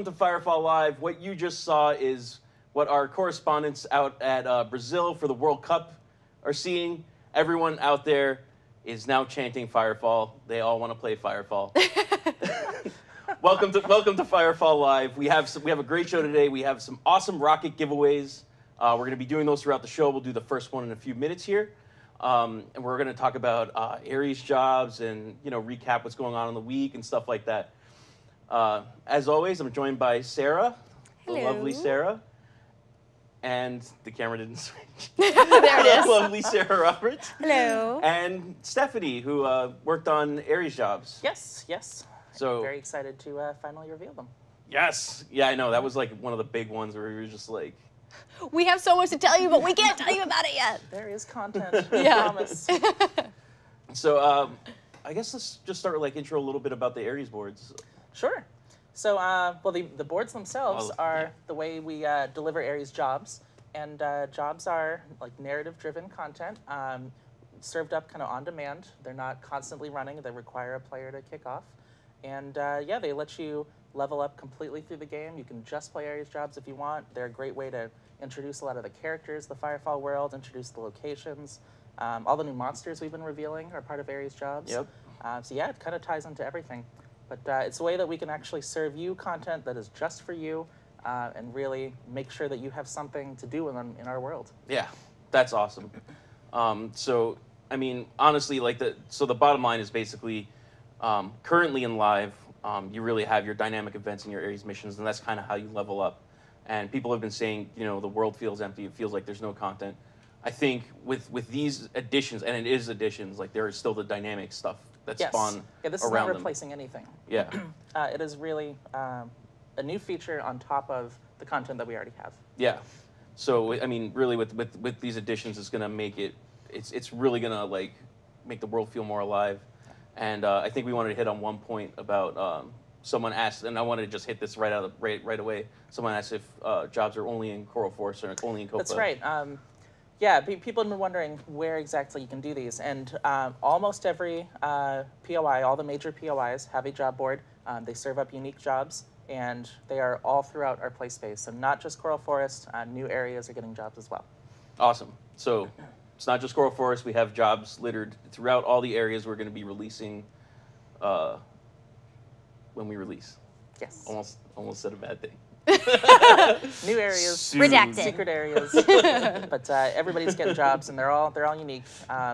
welcome to Firefall Live. What you just saw is what our correspondents out at Brazil for the World Cup are seeing. Everyone out there is now chanting Firefall. They all want to play Firefall. Welcome to Firefall Live. We have a great show today. We have some awesome rocket giveaways. We're going to be doing those throughout the show. We'll do the first one in a few minutes here. And we're going to talk about ARES jobs and recap what's going on in the week and stuff like that. As always, I'm joined by Sarah, Hello. the lovely Sarah, and the camera didn't switch. There it is. The lovely Sarah Roberts. Hello. And Stephanie, who worked on ARES jobs. Yes, yes. So I'm very excited to finally reveal them. yes, yeah, I know that was like one of the big ones where we were just like, We have so much to tell you, but we can't tell you about it yet. There is content, Yeah. I promise. so. I guess let's just start with like intro a little bit about the ARES boards. Sure. So, well, the boards themselves are the way we deliver ARES jobs. And jobs are like narrative-driven content, served up kind of on demand. They're not constantly running. They require a player to kick off. And yeah, they let you level up completely through the game. You can just play ARES jobs if you want. They're a great way to introduce a lot of the characters, the Firefall world, introduce the locations. All the new monsters we've been revealing are part of ARES jobs. Yep. So yeah, it kind of ties into everything. But it's a way that we can actually serve you content that is just for you and really make sure that you have something to do in our world. Yeah, that's awesome. So, I mean, honestly, like the bottom line is basically currently in live, you really have your dynamic events and your ARES missions, and that's kind of how you level up. And people have been saying, the world feels empty. It feels like there's no content. I think with these additions, and it is additions, like there is still the dynamic stuff that spawn Yeah, this is around not them. replacing anything. Yeah. It is really a new feature on top of the content that we already have. Yeah. So I mean, really, with these additions, it's gonna make it. It's really gonna like make the world feel more alive. And I think we wanted to hit on one point about someone asked, and I wanted to just hit this right away. Someone asked if jobs are only in Coral Forest or only in Copa. That's right. Yeah, people have been wondering where exactly you can do these, and almost every POI, all the major POIs have a job board. They serve up unique jobs, and they are all throughout our play space. So not just Coral Forest, new areas are getting jobs as well. Awesome. So it's not just Coral Forest. We have jobs littered throughout all the areas we're going to be releasing when we release. Yes. Almost said a bad thing. New areas, Redacted. secret areas, but everybody's getting jobs, and they're all unique.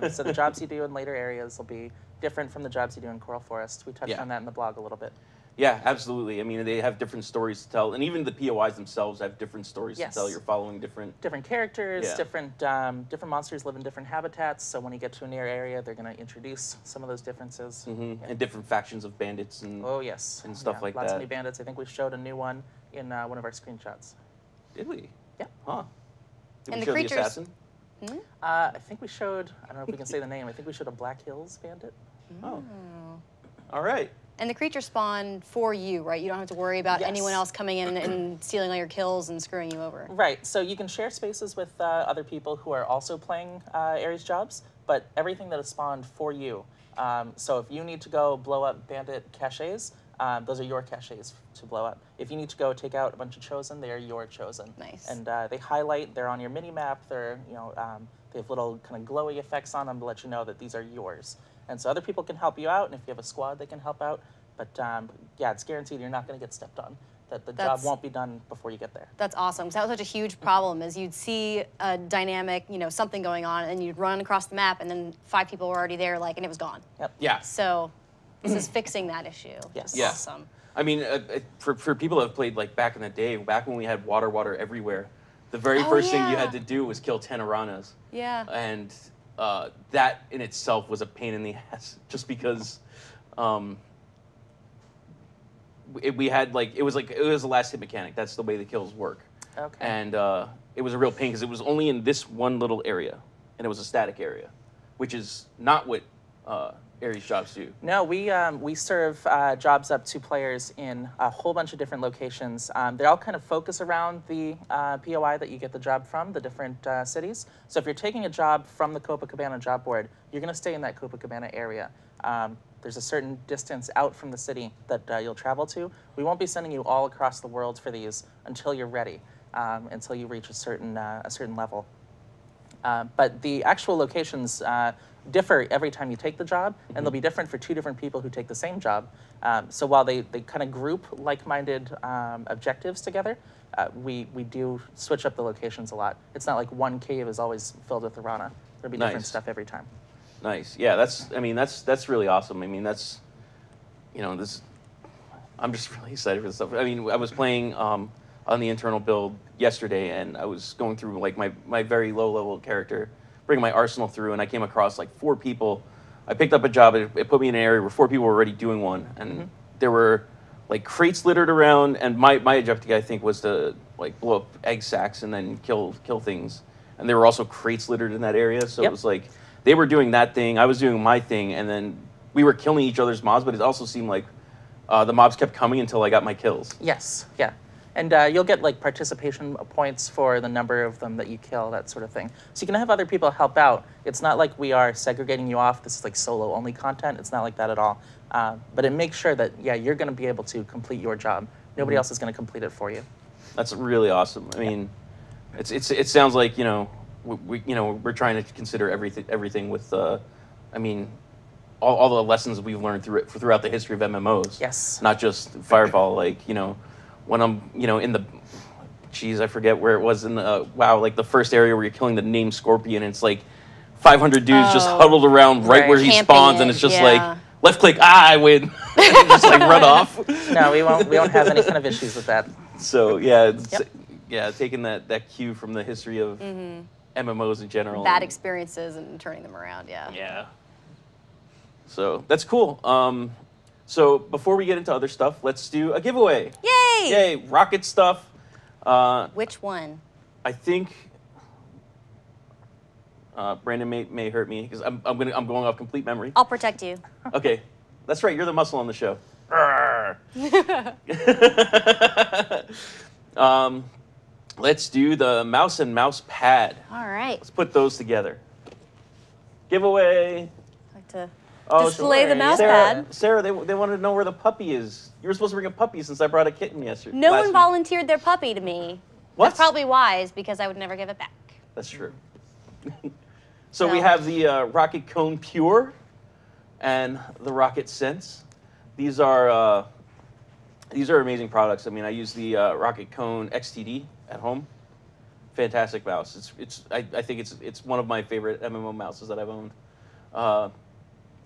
So the jobs you do in later areas will be different from the jobs you do in Coral Forest. We touched on that in the blog a little bit. Yeah, absolutely. I mean, they have different stories to tell, and even the POIs themselves have different stories to tell. You're following different characters, different monsters live in different habitats. So when you get to a near area, they're going to introduce some of those differences. and different factions of bandits and and stuff like lots that. of new bandits. I think we showed a new one in one of our screenshots. Did we? Yeah. Huh. Did And we the show creatures- the assassin? I think we showed. I don't know if we can say the name. I think we showed a Black Hills bandit. Oh. All right. And the creatures spawn for you, right? You don't have to worry about Yes. anyone else coming in and stealing all your kills and screwing you over. Right. So you can share spaces with other people who are also playing ARES jobs, but everything that is spawned for you. So if you need to go blow up bandit caches, those are your caches to blow up. If you need to go take out a bunch of chosen, they are your chosen. Nice. And they highlight. They're on your mini map. They're they have little kind of glowy effects on them to let you know that these are yours. And so other people can help you out, and if you have a squad, they can help out. But yeah, it's guaranteed you're not going to get stepped on. That the job won't be done before you get there. That's awesome, because that was such a huge problem, is you'd see a dynamic, something going on, and you'd run across the map, and then 5 people were already there, and it was gone. Yep. Yeah. So this is fixing that issue. Yes. Yeah. Awesome. I mean, for people that have played like back in the day, back when we had water everywhere, the very first thing you had to do was kill 10 Aranas. Yeah. And that in itself was a pain in the ass, just because we had it was a last hit mechanic. That's the way the kills work. Okay. And it was a real pain because it was only in this one little area, and it was a static area, which is not what ARES jobs do. No, we serve jobs up to players in a whole bunch of different locations. They all kind of focus around the POI that you get the job from, the different cities. So if you're taking a job from the Copacabana job board, you're going to stay in that Copacabana area. there's a certain distance out from the city that you'll travel to. We won't be sending you all across the world for these until you're ready, until you reach a certain level. But the actual locations differ every time you take the job, and they'll be different for 2 different people who take the same job. So while they kind of group like-minded objectives together, we do switch up the locations a lot. It's not like one cave is always filled with Piranha. There'll be different stuff every time. Nice. Yeah, that's really awesome. I mean, that's, you know, this. I'm just really excited for this stuff. I mean, I was playing on the internal build yesterday, and I was going through like my very low level character, bringing my arsenal through, and I came across like 4 people. I picked up a job. It put me in an area where 4 people were already doing one, and there were like crates littered around. And my objective, I think, was to like blow up egg sacs and then kill things. And there were also crates littered in that area, so it was like they were doing that thing, I was doing my thing, and then we were killing each other's mobs. But it also seemed like the mobs kept coming until I got my kills. Yes. Yeah. And you'll get like participation points for the number of them that you kill, that sort of thing. So you can have other people help out. It's not like we are segregating you off. This is like solo only content. It's not like that at all. But it makes sure that, yeah, you're going to be able to complete your job. Nobody else is going to complete it for you. That's really awesome. I mean, it sounds like, you know, we're trying to consider everything with, I mean, all the lessons we've learned throughout the history of MMOs. Yes. Not just Firefall, like, you know, when I'm, you know, in the, geez, I forget where it was in the, WoW, like the first area where you're killing the named Scorpion, and it's like 500 dudes just huddled around right where he spawns, and it's just like, left click, I win, and just like run off. No, we won't have any kind of issues with that. So yeah, yeah, taking that cue from the history of MMOs in general. Bad experiences and turning them around, yeah. Yeah. So that's cool. So before we get into other stuff, let's do a giveaway. Yay! Yay! Rocket stuff. Which one? I think Brandon may hurt me because I'm going off complete memory. I'll protect you. Okay, that's right. You're the muscle on the show. Let's do the mouse and mouse pad. All right. Let's put those together. Giveaway. I'd like to Oh, display the mouse Sarah, pad. Sarah, they wanted to know where the puppy is. You were supposed to bring a puppy since I brought a kitten yesterday. No one volunteered their puppy to me. What? That's probably wise, because I would never give it back. That's true. So we have the Rocket Cone Pure and the Rocket Sense. These are amazing products. I mean, I use the Rocket Cone XTD at home. Fantastic mouse. I think it's one of my favorite MMO mouses that I've owned.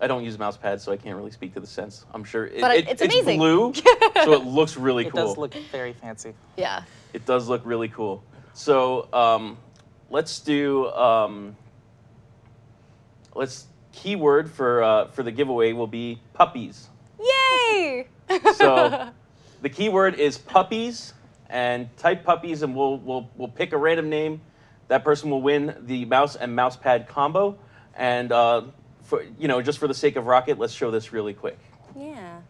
I don't use mouse pads, so I can't really speak to the sense. I'm sure it's amazing. Blue, so it looks really cool. It does look very fancy. Yeah. It does look really cool. So let's do keyword for the giveaway will be puppies. Yay! So the keyword is puppies, and type puppies, and we'll pick a random name. That person will win the mouse and mouse pad combo. And just for the sake of Rocket, let's show this really quick. Yeah.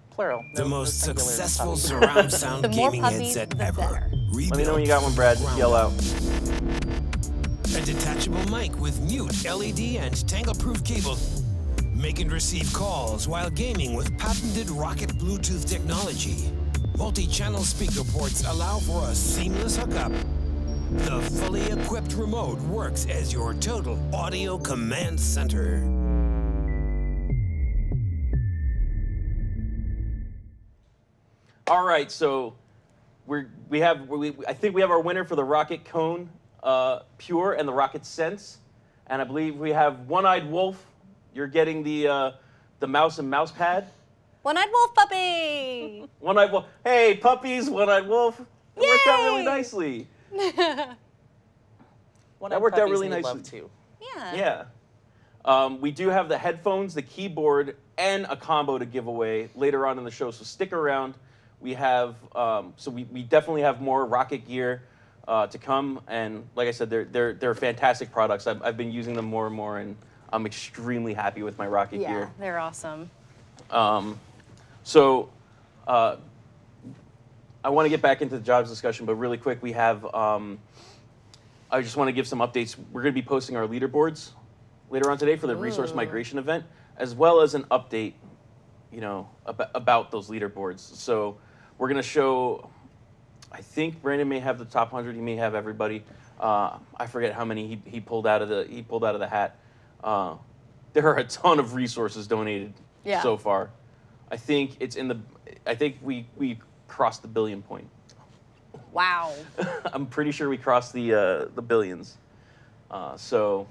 Plural. The most successful surround sound gaming headset ever. Let me know when you got one, Brad. Just yell out. A detachable mic with mute, LED, and tangle-proof cable. Make and receive calls while gaming with patented Rocket Bluetooth technology. Multi-channel speaker ports allow for a seamless hookup. The fully equipped remote works as your total audio command center. All right, so I think we have our winner for the Rocket Cone Pure and the Rocket Sense, and I believe we have One-Eyed Wolf. You're getting the mouse and mouse pad. One-Eyed Wolf puppy. One-Eyed Wolf. Hey, puppies! One-Eyed Wolf. It worked out really nicely. That worked out really nicely. Love too. Yeah. Yeah. We do have the headphones, the keyboard, and a combo to give away later on in the show, so stick around. We have, we definitely have more Rocket gear to come, and like I said, they're fantastic products. I've been using them more and more, and I'm extremely happy with my Rocket gear. Yeah, they're awesome. I want to get back into the jobs discussion, but really quick, we have, I just want to give some updates. We're going to be posting our leaderboards later on today for the resource migration event, as well as an update, about those leaderboards. So we're gonna show. I think Brandon may have the top 100. He may have everybody. I forget how many he pulled out of the hat. There are a ton of resources donated so far. I think it's in the. I think we crossed the billion point. Wow. I'm pretty sure we crossed the billions. So.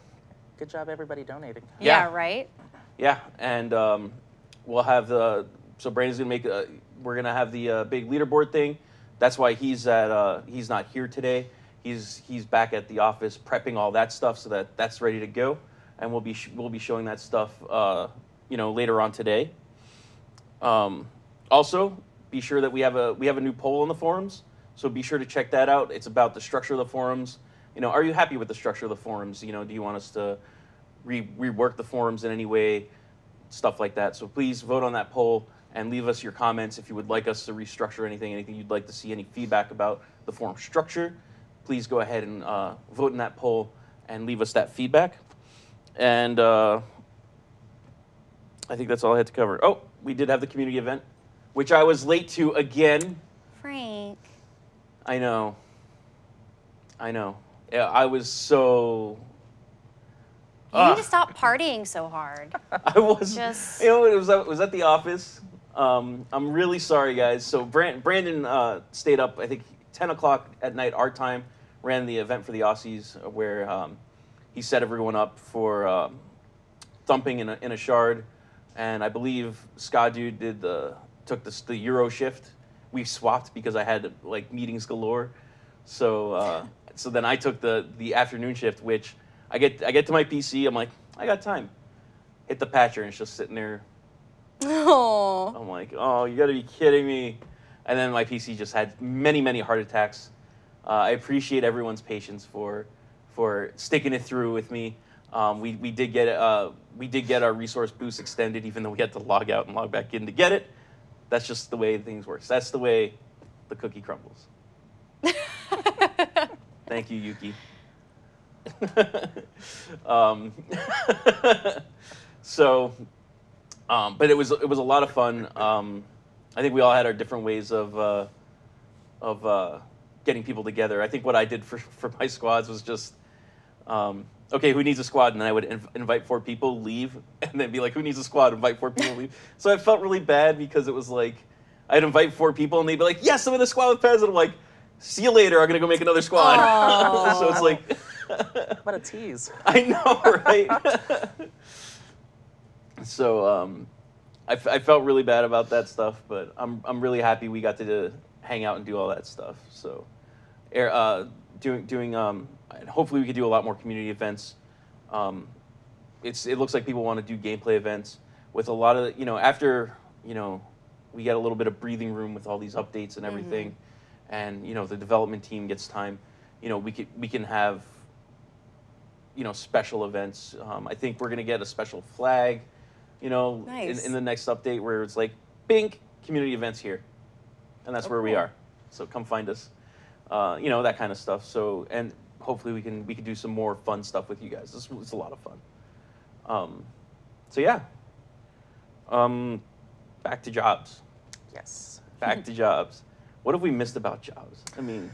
Good job, everybody donating. Yeah. Right. Yeah, and we'll have so Brandon's gonna make. We're gonna have the big leaderboard thing. That's why he's not here today. He's back at the office prepping all that stuff so that's ready to go, and we'll be showing that stuff later on today. Also, be sure that we have a new poll on the forums, so be sure to check that out. It's about the structure of the forums. Are you happy with the structure of the forums? Do you want us to rework the forums in any way? Stuff like that. So please vote on that poll and leave us your comments if you would like us to restructure anything you'd like to see, any feedback about the forum structure. Please go ahead and vote in that poll and leave us that feedback. And I think that's all I had to cover. Oh, we did have the community event, which I was late to again. Frank. I know. Yeah, I was so... You need to stop partying so hard. I was just... it was at the office. I'm really sorry, guys. So Brandon stayed up, I think, 10 o'clock at night, our time, ran the event for the Aussies where he set everyone up for thumping in a shard. And I believe Ska Dude took the Euro shift. We swapped because I had meetings galore. So then I took the afternoon shift, which I get to my PC. I'm like, I got time. Hit the patcher and it's just sitting there. Oh. I'm like, oh, you got to be kidding me. And then my PC just had many heart attacks. I appreciate everyone's patience for sticking it through with me. We did get our resource boost extended, even though we had to log out and log back in to get it. That's just the way things work. That's the way the cookie crumbles. Thank you, Yuki. But it was a lot of fun. I think we all had our different ways of getting people together. I think what I did for my squads was just, okay, who needs a squad? And then I would invite 4 people, leave, and then be like, who needs a squad? Invite 4 people, leave. So I felt really bad because it was like, I'd invite 4 people and they'd be like, yes, I'm in a squad with Pez. And I'm like, see you later. I'm going to go make another squad. So it's like... What a tease. I know, right? So I felt really bad about that stuff, but I'm really happy we got to hang out and do all that stuff. So doing hopefully we could do a lot more community events. It looks like people want to do gameplay events with a lot of, after, we get a little bit of breathing room with all these updates and everything, and, the development team gets time, we can have, special events. I think we're going to get a special flag, nice. in the next update where it's like, bink, community events here. And that's where we are. So come find us. That kind of stuff. So, and hopefully we can do some more fun stuff with you guys. It's a lot of fun. So yeah. Back to jobs. Yes. Back to jobs. What have we missed about jobs? I mean,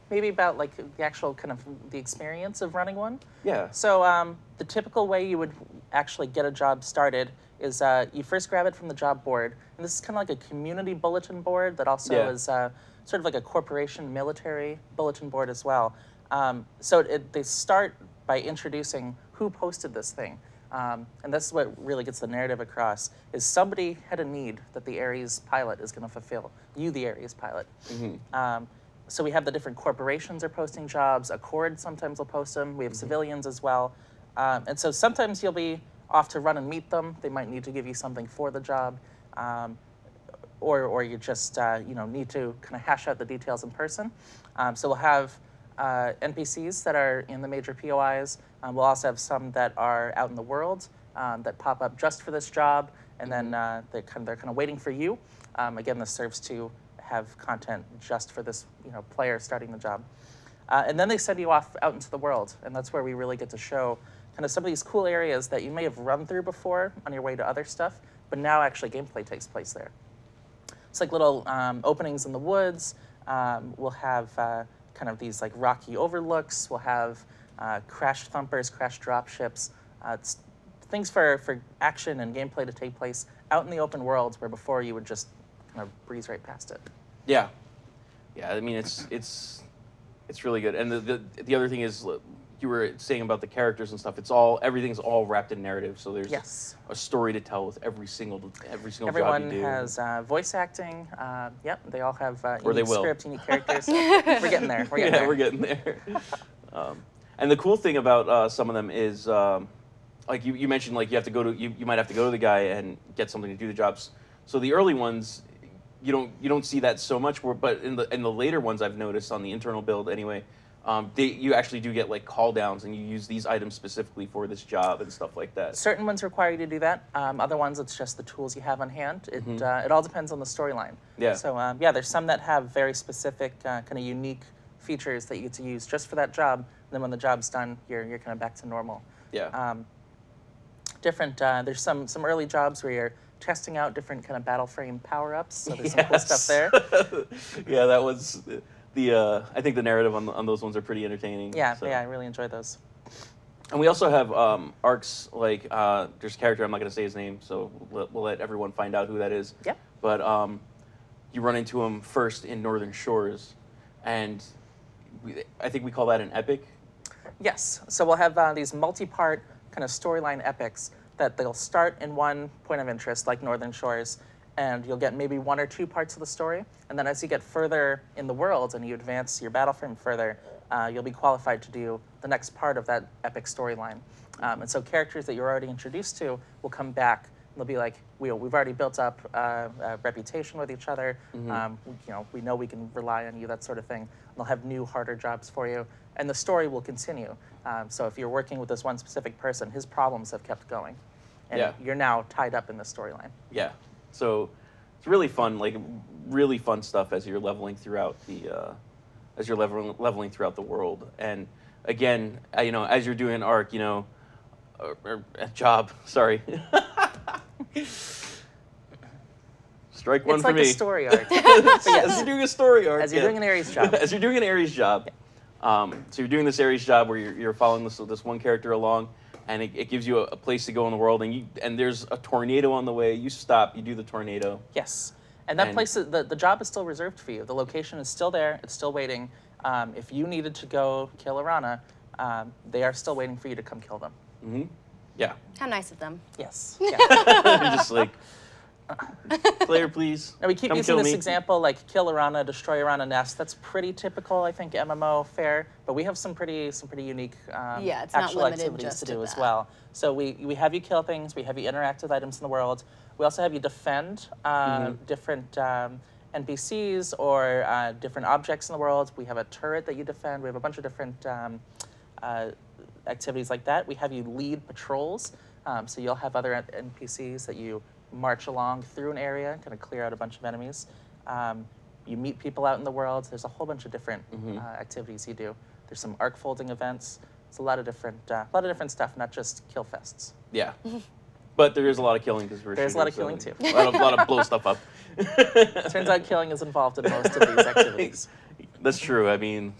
maybe about the actual kind of the experience of running one. Yeah. So the typical way you would actually get a job started is you first grab it from the job board, and this is kind of like a community bulletin board that also is sort of like a corporation military bulletin board as well. So they start by introducing who posted this thing. And this is what really gets the narrative across, is somebody had a need that the ARES pilot is going to fulfill. You, the ARES pilot. So we have the different corporations are posting jobs. Accord sometimes will post them. We have civilians as well. And so sometimes you'll be off to run and meet them. They might need to give you something for the job. Or you just need to kind of hash out the details in person. So we'll have NPCs that are in the major POIs. We'll also have some that are out in the world that pop up just for this job, and then they're kind of waiting for you. Again, this serves to have content just for this player starting the job. And then they send you off out into the world, and that's where we really get to show kind of some of these cool areas that you may have run through before on your way to other stuff, but now actually gameplay takes place there. It's like little openings in the woods. We'll have kind of these like rocky overlooks. We'll have crash thumpers, crash drop ships. It's things for action and gameplay to take place out in the open world where before you would just kind of breeze right past it. Yeah. Yeah, I mean, it's really good. And the other thing is, you were saying about the characters and stuff. Everything's all wrapped in narrative. So there's a story to tell with every single Everyone job you do. has voice acting. Yep, they all have Or they unique will. script, unique characters. We're getting there. We're getting there. We're getting there. And the cool thing about some of them is, like you mentioned, like you might have to go to the guy and get something to do the jobs. So the early ones, you don't see that so much. But in the later ones, I've noticed on the internal build anyway, you actually do get like call downs, and you use these items specifically for this job and stuff like that. Certain ones require you to do that. Other ones, it's just the tools you have on hand. It all depends on the storyline. Yeah. So yeah, there's some that have very specific kind of unique features that you get to use just for that job. And then when the job's done, you're kind of back to normal. Yeah. There's some early jobs where you're testing out different kind of battle frame power-ups. So there's some cool stuff there. Yeah, that was I think the narrative on those ones are pretty entertaining. Yeah, so. yeah, I really enjoy those. And we also have arcs, like there's a character, I'm not going to say his name, so we'll let everyone find out who that is. Yep. But you run into him first in Northern Shores, and I think we call that an epic. Yes, so we'll have these multi-part kind of storyline epics that they'll start in one point of interest, like Northern Shores, and you'll get maybe 1 or 2 parts of the story. And then as you get further in the world and you advance your battle frame further, you'll be qualified to do the next part of that epic storyline. And so characters that you're already introduced to will come back. They'll be like, we've already built up a reputation with each other. We know we can rely on you, that sort of thing. They'll have new, harder jobs for you. And the story will continue. So if you're working with this one specific person, his problems have kept going. And you're now tied up in the storyline. Yeah. So it's really fun, like really fun stuff as you're leveling throughout leveling throughout the world. And again, as you're doing an arc, or a job. Sorry. Strike one it's for like me. It's like a story arc. Yes, as you're doing a story arc. As you're doing an ARES job. As you're doing an ARES job. So you're doing this ARES job where you're following this one character along, and it gives you a place to go in the world, and there's a tornado on the way. You stop, you do the tornado. Yes, and that place, the job is still reserved for you. The location is still there. It's still waiting. If you needed to go kill Arana, they are still waiting for you to come kill them. Mm-hmm. Yeah. How nice of them. Yes. Yeah. You're just like, player, please. Now we keep using this example, like kill Arana, destroy Arana nest. That's pretty typical, I think, MMO fare. But we have some pretty unique it's actual not limited activities just to to do as that. well. So we have you kill things. We have you interact with items in the world. We also have you defend different NPCs or different objects in the world. We have a turret that you defend. We have a bunch of different activities like that. We have you lead patrols. So you'll have other NPCs that you march along through an area, kind of clear out a bunch of enemies. You meet people out in the world. There's a whole bunch of different activities you do. There's some arc folding events. It's a lot of different stuff, not just kill fests. Yeah, but there is a lot of killing because there's a lot of killing too. A lot of blow stuff up. Turns out killing is involved in most of these activities. That's true. I mean,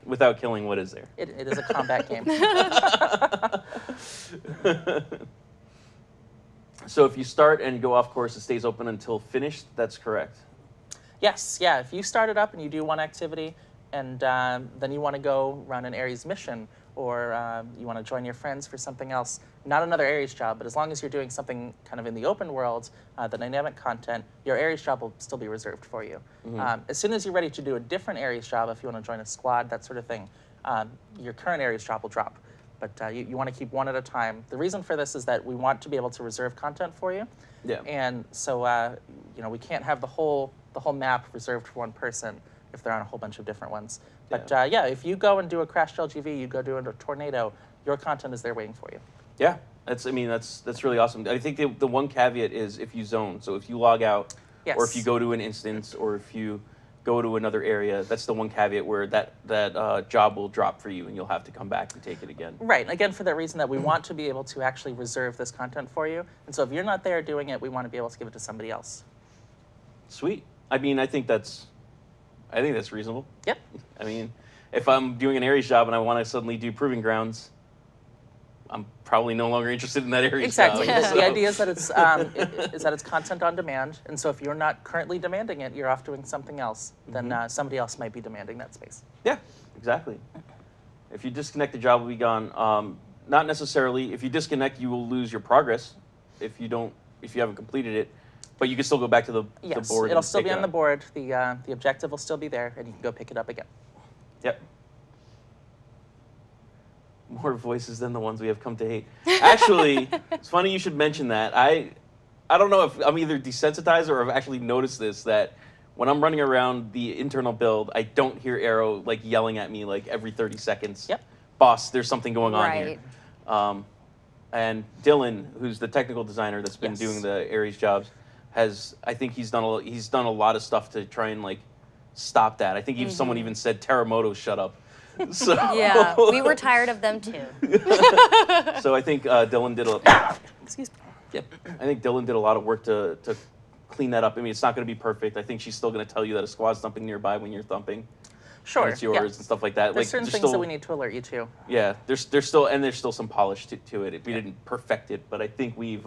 without killing, what is there? It is a combat game. So if you start and go off course, it stays open until finished. That's correct. Yes, yeah. If you start it up and you do one activity, and then you want to go run an ARES mission, or you want to join your friends for something else, not another ARES job, but as long as you're doing something kind of in the open world, the dynamic content, your ARES job will still be reserved for you. As soon as you're ready to do a different ARES job, if you want to join a squad, that sort of thing, your current ARES job will drop. But you want to keep one at a time. The reason for this is that we want to be able to reserve content for you. Yeah. And so we can't have the whole map reserved for one person if they're on a whole bunch of different ones. But yeah, if you go and do a crashed LGV, you go do a tornado, your content is there waiting for you. Yeah, that's really awesome. I think the one caveat is if you zone. So if you log out, or if you go to an instance, or if you go to another area, that's the one caveat where that job will drop for you and you'll have to come back and take it again. Right, and again, for that reason that we want to be able to actually reserve this content for you. And so if you're not there doing it, we want to be able to give it to somebody else. Sweet. I mean, I think that's reasonable. Yep. I mean, if I'm doing an ARES job and I want to suddenly do Proving Grounds, I'm probably no longer interested in that ARES Exactly. job. The idea is that it's content on demand, and so if you're not currently demanding it, you're off doing something else. Then somebody else might be demanding that space. Yeah, exactly. If you disconnect, the job will be gone. Not necessarily. If you disconnect, you will lose your progress if you haven't completed it. But you can still go back to the board. It'll still be on the board. The objective will still be there, and you can go pick it up again. Yep. More voices than the ones we have come to hate. Actually, it's funny you should mention that. I don't know if I'm either desensitized or I've actually noticed this, that when I'm running around the internal build, I don't hear Arrow like yelling at me like every 30 seconds. Yep. Boss, there's something going on Right. here. And Dylan, who's the technical designer that's been doing the ARES jobs, I think he's done a lot of stuff to try and like stop that. I think someone even said Terremoto, shut up. So Yeah, we were tired of them too. So I think Dylan did Excuse me. Yep. I think Dylan did a lot of work to clean that up. I mean, it's not going to be perfect. I think she's still going to tell you that a squad's thumping nearby when you're thumping. Sure. And it's yours and stuff like that. There's like, certain things still, that we need to alert you to. Yeah, there's still some polish to it. We didn't perfect it, but I think we've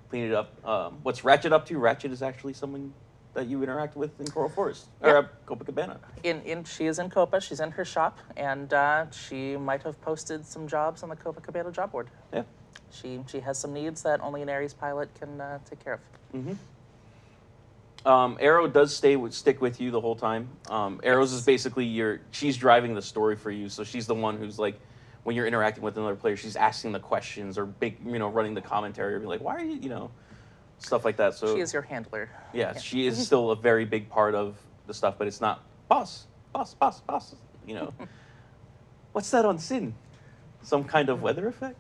cleaned it up. What's Ratchet up to? Ratchet is actually someone that you interact with in Coral Forest or Copacabana. She is in Copa. She's in her shop, and she might have posted some jobs on the Copacabana job board. Yeah. She has some needs that only an ARES pilot can take care of. Arrow does stick with you the whole time. Arrows is basically she's driving the story for you, so she's the one who's like, when you're interacting with another player, she's asking the questions or running the commentary or being like, why are you, stuff like that. So she is your handler. Yeah, she is still a very big part of the stuff, but it's not boss. What's that on Sin? Some kind of weather effect?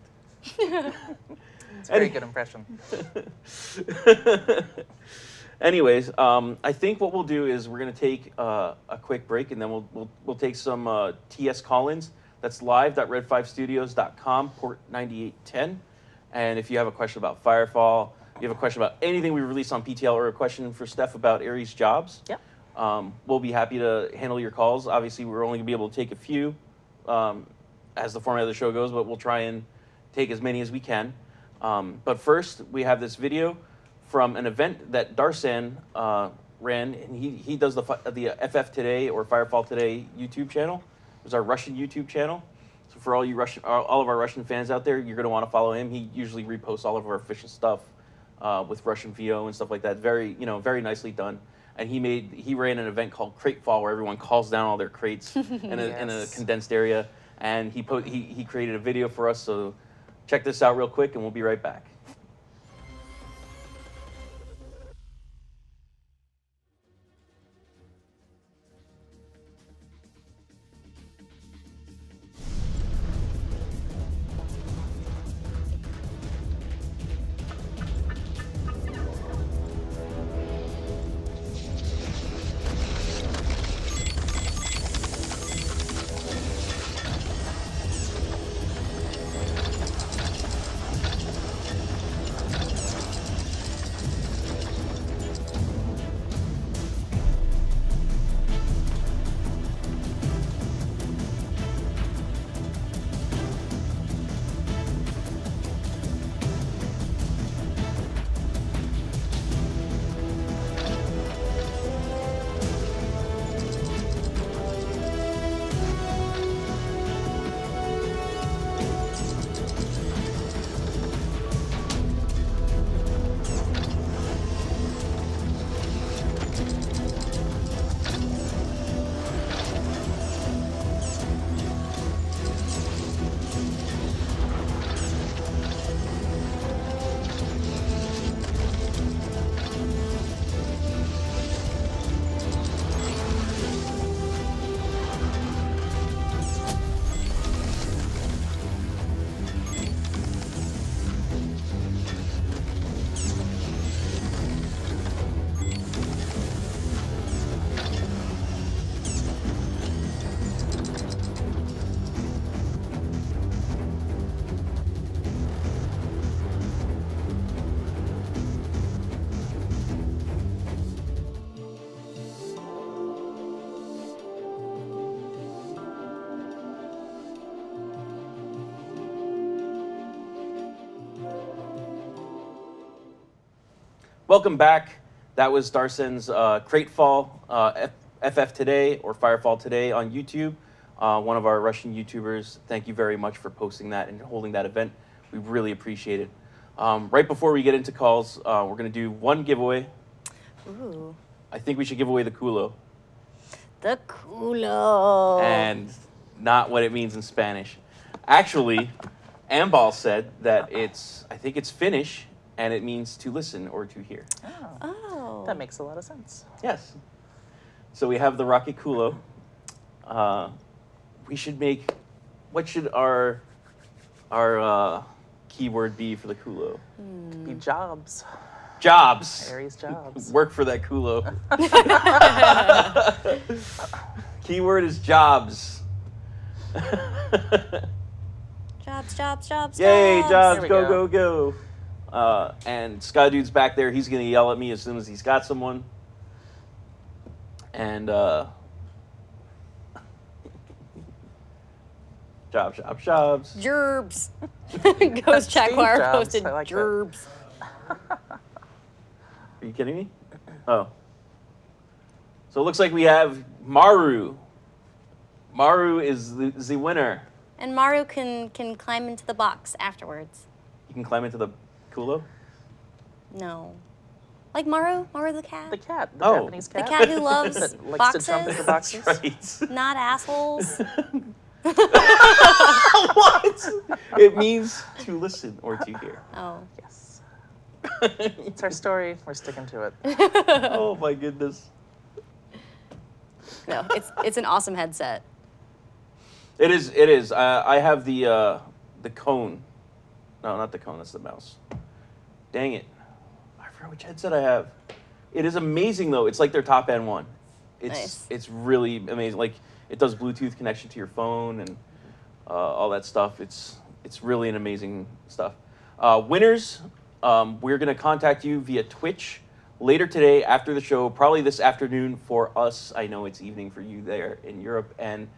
It's a very good impression. Anyways, I think what we'll do is we're going to take a quick break, and then we'll take some TS call-ins. That's live.red5studios.com, port 9810. And if you have a question about Firefall, you have a question about anything we release on PTL, or a question for Steph about ARES jobs, Yep. We'll be happy to handle your calls. Obviously, we're only going to be able to take a few as the format of the show goes, but we'll try and take as many as we can. But first, we have this video from an event that Darsan ran, and he does the FF Today or Firefall Today YouTube channel. It's our Russian YouTube channel. So for all of our Russian fans out there, you're going to want to follow him. He usually reposts all of our official stuff with Russian VO and stuff like that. Very nicely done. And he ran an event called Crate Fall, where everyone calls down all their crates in a condensed area. And he created a video for us. So check this out real quick, and we'll be right back. welcome back. That was Darsen's Cratefall FF Today or Firefall Today on YouTube. One of our Russian YouTubers. Thank you very much for posting that and holding that event. We really appreciate it. Right before we get into calls, we're going to do one giveaway. Ooh. I think we should give away the culo. The culo. And not what it means in Spanish. Actually, Ambal said that I think it's Finnish, and it means to listen or to hear. Oh. That makes a lot of sense. Yes. So we have the rocket culo. We should make, what should our keyword be for the culo? Be jobs. Jobs. ARES jobs. Work for that culo. Keyword is jobs. Jobs. Yay, jobs, There we go. And Sky Dude's back there. He's going to yell at me as soon as he's got someone. And jobs. Gerbs. Ghost Jaguar Jobs. posted I like that. gerbs. Are you kidding me? Oh. So it looks like we have Maru. Maru is the winner. And Maru can climb into the box afterwards. You can climb into the culo? No. Like Maru the cat. The cat. The Oh. Japanese The cat. cat who loves That likes boxes. to jump into boxes. Right. Not assholes. What? It means to listen or to hear. Oh. Yes. It's our story. We're sticking to it. Oh my goodness. No, it's an awesome headset. It is. I have the cone. No, not the cone. That's the mouse. Dang it! I forgot which headset I have. It is amazing though. It's like their top end one. It's really amazing. Like it does Bluetooth connection to your phone and all that stuff. It's really an amazing stuff. Winners, we're gonna contact you via Twitch later today after the show. Probably this afternoon for us. I know it's evening for you there in Europe and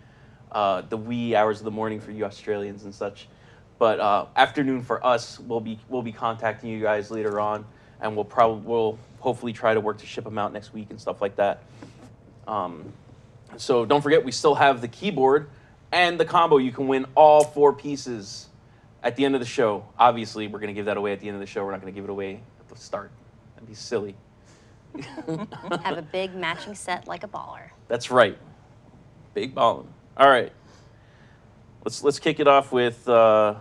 the wee hours of the morning for you Australians and such. But afternoon for us, we'll be contacting you guys later on, and we'll hopefully try to work to ship them out next week and stuff like that. So don't forget, we still have the keyboard and the combo. You can win all 4 pieces at the end of the show. Obviously, we're going to give that away at the end of the show. We're not going to give it away at the start. That'd be silly. Have a big matching set like a baller. That's right. Big ballin'. All right. Let's kick it off with ARES.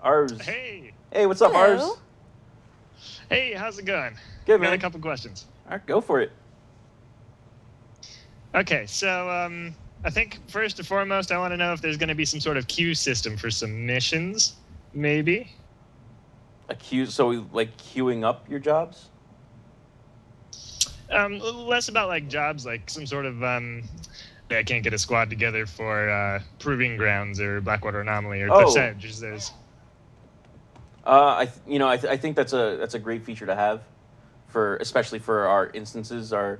ARES. Hey. Hey, what's up, Hello. ARES? Hey, how's it going? Good, Got man. a couple questions. All right, go for it. Okay, so I think first and foremost, I want to know if there's going to be some sort of queue system for some missions, maybe. A queue, so like queuing up your jobs? Less about like jobs, like some sort of I can't get a squad together for Proving Grounds or Blackwater Anomaly or percentages. There's. I think that's a great feature to have, especially for our instances, the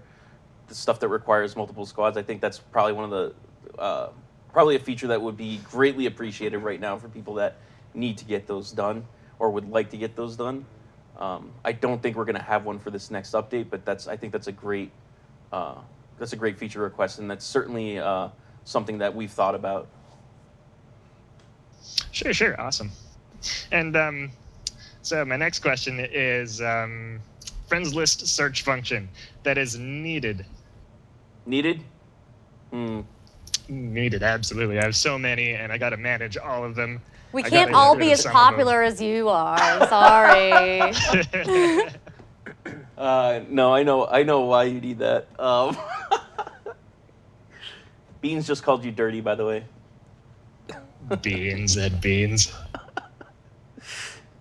stuff that requires multiple squads. I think that's probably one of the probably a feature that would be greatly appreciated right now for people that need to get those done or would like to get those done. I don't think we're going to have one for this next update, but I think that's a great feature request, and that's certainly something that we've thought about. Sure, awesome. And so my next question is friends list search function that is needed. Needed? Needed, absolutely. I have so many, and I got to manage all of them. We I can't gotta all get be rid of as some of them. popular as you are. Sorry. No, I know why you need that. Beans just called you dirty, by the way. Beans and beans.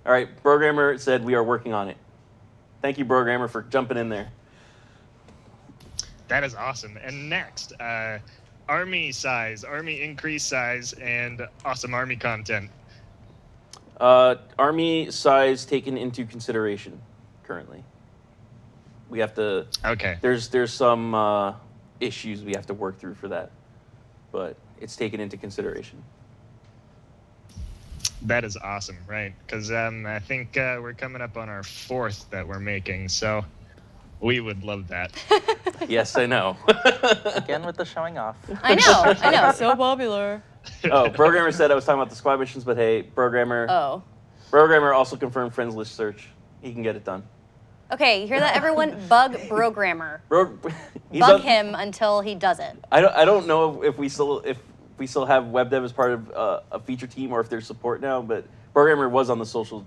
All right, Programmer said we are working on it. Thank you, Programmer, for jumping in there. That is awesome. And next, army size, army increase size, and awesome army content. Army size taken into consideration currently. We have to. Okay. There's some issues we have to work through for that, but it's taken into consideration. That is awesome, right? Because I think we're coming up on our 4th that we're making, so we would love that. Yes, I know. Again with the showing off. I know. So popular. Oh, Programmer said I was talking about the squad missions, but hey, Programmer also confirmed friends list search. He can get it done. Okay, you hear that, everyone? Bug Programmer. He's Bug him until he does it. I don't know if we still have web dev as part of a feature team or if there's support now, but Programmer was on the social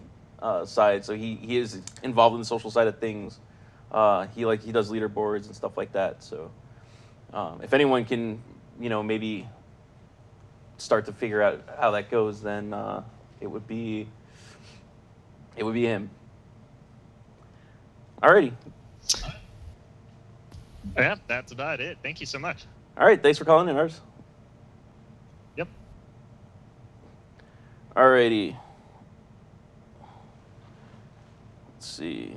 side, so he is involved in the social side of things. He does leaderboards and stuff like that. So if anyone can, maybe start to figure out how that goes, then it would be him. Alrighty. Yeah, that's about it. Thank you so much. All right, thanks for calling in, ARES. Yep. Alrighty. Let's see.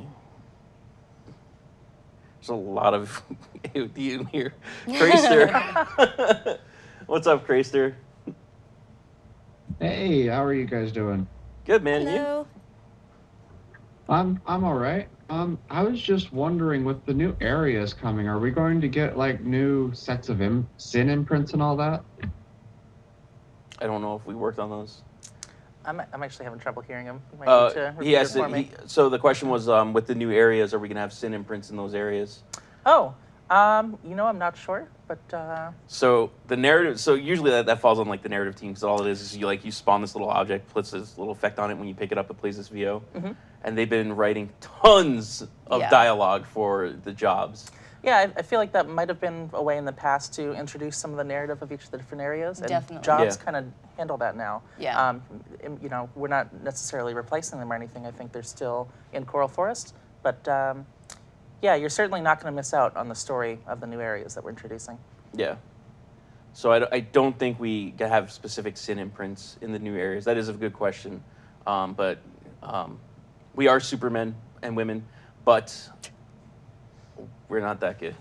There's a lot of AOD in here. Craster. What's up, Craster? Hey, how are you guys doing? Good, man. And you? Hello. I'm all right. I was just wondering, with the new areas coming, are we going to get like new sets of sin imprints and all that? I don't know if we worked on those. I'm actually having trouble hearing him. You might need to repeat it for me. So the question was, with the new areas, are we gonna have sin imprints in those areas? Oh, I'm not sure, but. So the narrative. So usually that falls on like the narrative team, because all it is you spawn this little object, puts this little effect on it when you pick it up. It plays this VO, and they've been writing tons of dialogue for the jobs. Yeah, I feel like that might have been a way in the past to introduce some of the narrative of each of the different areas. And Definitely. jobs kind of handle that now. Yeah. We're not necessarily replacing them or anything. I think they're still in Coral Forest. But yeah, you're certainly not going to miss out on the story of the new areas that we're introducing. Yeah. So I don't think we have specific sin imprints in the new areas. That is a good question. But we are supermen and women, but we're not that good.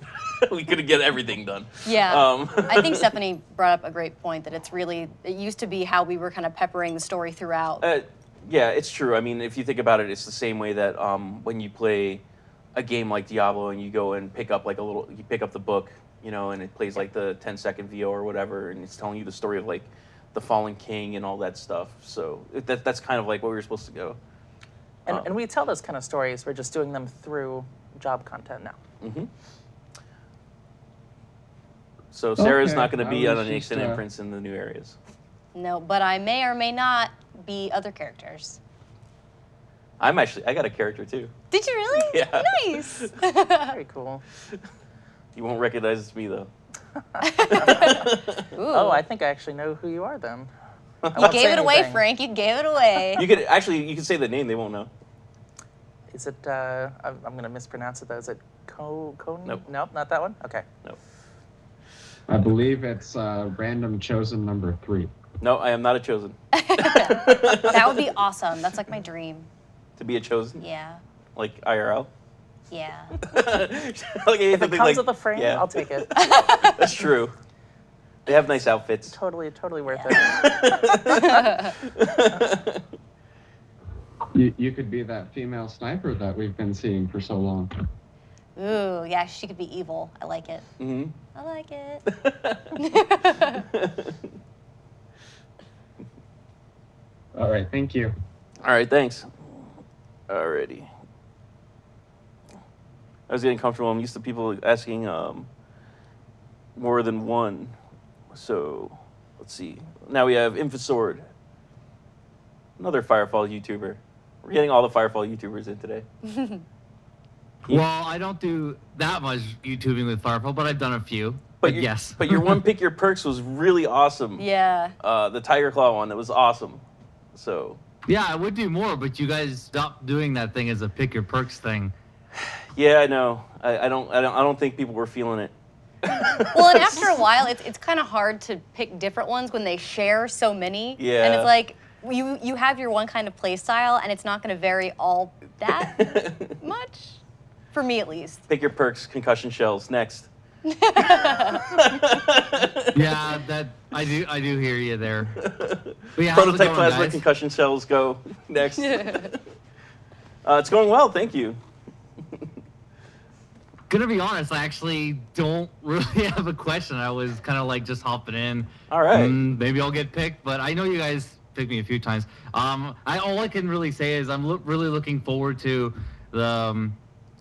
We couldn't get everything done. Yeah, I think Stephanie brought up a great point that it used to be how we were kind of peppering the story throughout. Yeah, it's true. I mean, if you think about it, it's the same way that when you play a game like Diablo and you go and pick up you pick up the book, and it plays like the 10-second VO or whatever, and it's telling you the story of like the fallen king and all that stuff. So that's kind of like what we were supposed to go. And we tell those kind of stories. We're just doing them through job content now. Mm-hmm. So Sarah's not going to be on any sin imprints in the new areas. No, but I may or may not be other characters. I got a character too. Did you really? Yeah. Nice. Very cool. You won't recognize it's me though. Oh, I think I actually know who you are then. You gave it away, Frank. You gave it away. You could say the name. They won't know. Is it? I'm going to mispronounce it though. Is it Coney? Nope. Nope, not that one. Okay. Nope. I believe it's random chosen number 3. No, I am not a chosen. That would be awesome. That's like my dream. To be a chosen? Yeah. Like IRL? Yeah. If it comes with a frame, I'll take it. That's true. They have nice outfits. Totally worth it. You could be that female sniper that we've been seeing for so long. Ooh, yeah, she could be evil. I like it. Mm-hmm. I like it. All right, thank you. All right, thanks. Alrighty. I was getting comfortable. I'm used to people asking more than one. So, let's see. Now we have Infosword, another Firefall YouTuber. We're getting all the Firefall YouTubers in today. Well, I don't do that much YouTubing with Firefall, but I've done a few. But yes. But your one pick your perks was really awesome. Yeah. The Tiger Claw one, that was awesome. So. Yeah, I would do more, but you guys stopped doing that thing as a pick your perks thing. Yeah, I know. I don't think people were feeling it. Well, and after a while, it's kind of hard to pick different ones when they share so many. Yeah. And it's like you have your one kind of play style, and it's not going to vary all that much, for me at least. Pick your perks, concussion shells. Next. Yeah, that I do hear you there. But yeah, how's it Prototype going, plasma guys? concussion shells go next. It's going well, thank you. Gonna be honest, I actually don't really have a question. I was kind of like just hopping in. All right. Maybe I'll get picked, but I know you guys picked me a few times. All I can really say is I'm really looking forward to the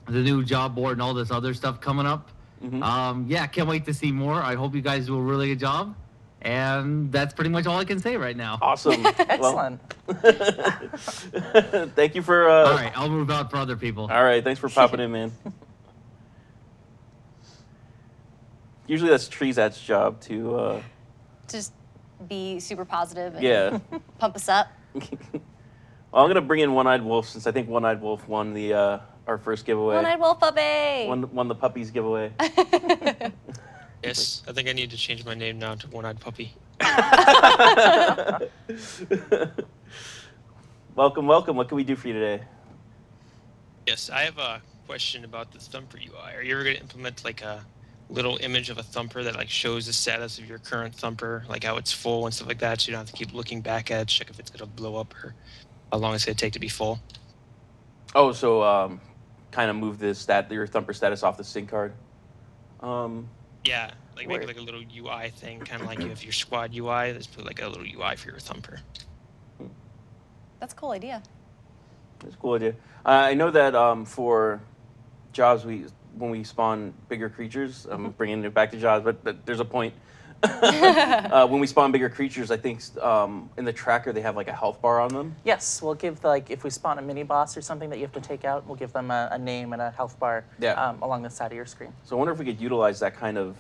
new job board and all this other stuff coming up. Yeah, can't wait to see more. I hope you guys do a really good job. And that's pretty much all I can say right now. Awesome. Excellent. Thank you for... All right, I'll move out for other people. All right, thanks for popping in, man. Usually that's Treezat's job to... Just be super positive and Yeah. pump us up. Well, I'm going to bring in One-Eyed Wolf since I think One-Eyed Wolf won the our first giveaway. One-eyed wolf puppy. Won the puppies giveaway. Yes, I think I need to change my name now to One-Eyed Puppy. Welcome, welcome. What can we do for you today? Yes, I have a question about the Thumper UI. Are you ever going to implement like a little image of a Thumper that like shows the status of your current Thumper, like how it's full and stuff like that, so you don't have to keep looking back at it, check if it's going to blow up or how long it's going to take to be full? Oh, so kind of move your Thumper status off the SIG card. Yeah, like make like a little UI thing, kind of like you have your squad UI. Let's put like a little UI for your Thumper. That's a cool idea. That's a cool idea. I know that for jobs, when we spawn bigger creatures, I'm bringing it back to jobs, but there's a point. When we spawn bigger creatures, I think in the tracker they have like a health bar on them. Yes, we'll give like if we spawn a mini boss or something that you have to take out, we'll give them a name and a health bar along the side of your screen. So I wonder if we could utilize that kind of.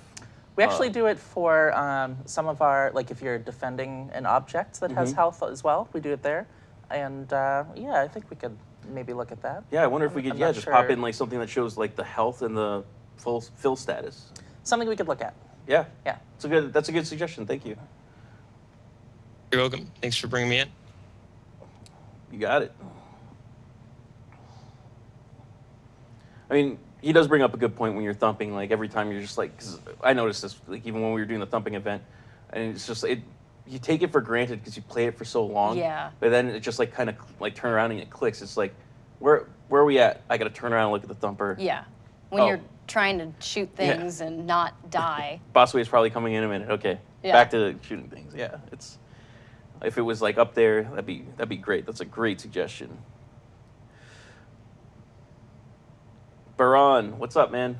We actually do it for some of our, like if you're defending an object that has health as well, we do it there. And yeah, I think we could maybe look at that. Yeah, I wonder if we could just pop in like something that shows like the health and the fill status. Something we could look at. Yeah. Yeah. That's a good suggestion. Thank you. You're welcome. Thanks for bringing me in. You got it. I mean, he does bring up a good point when you're thumping. Like every time you're just like, 'cause I noticed this, like even when we were doing the thumping event, and it's just you take it for granted because you play it for so long. Yeah. But then it just like kind of like turn around and it clicks. It's like, where are we at? I got to turn around and look at the thumper. Yeah. When you're trying to shoot things and not die. Boss wave's probably coming in a minute. Okay. Yeah. Back to shooting things. Yeah. If it was like up there, that'd be great. That's a great suggestion. Baron, what's up, man?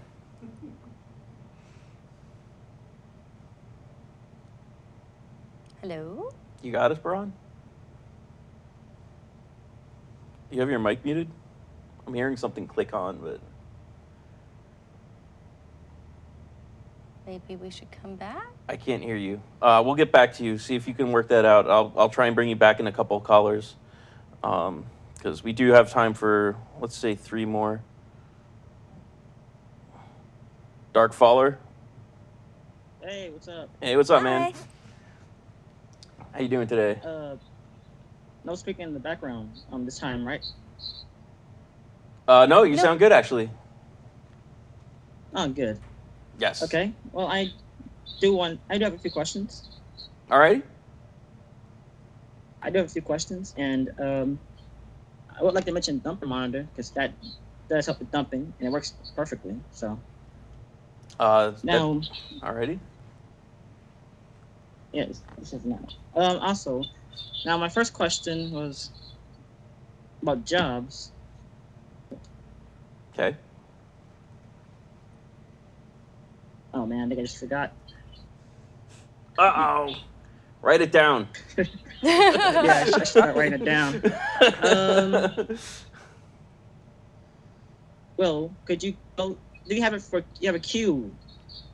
Hello? You got us, Baron? You have your mic muted? I'm hearing something click on, but... Maybe we should come back? I can't hear you. We'll get back to you. See if you can work that out. I'll try and bring you back in a couple of callers. Because we do have time for, let's say, 3 more. Darkfaller. Hey, what's up? Hey, what's up, Hi. man? How you doing today? No speaking in the background this time, right? No, you sound good, actually. Oh, good. Yes. Okay. Well, I do have a few questions. All right. I do have a few questions, and I would like to mention Dumper Monitor, because that does help with dumping, and it works perfectly, so. Now. Alrighty. Yes, this is now. Also, now my first question was about jobs. Okay. Oh man, I think I just forgot. Uh-oh. Write it down. Yeah, I should start writing it down. Well, could you do you have a queue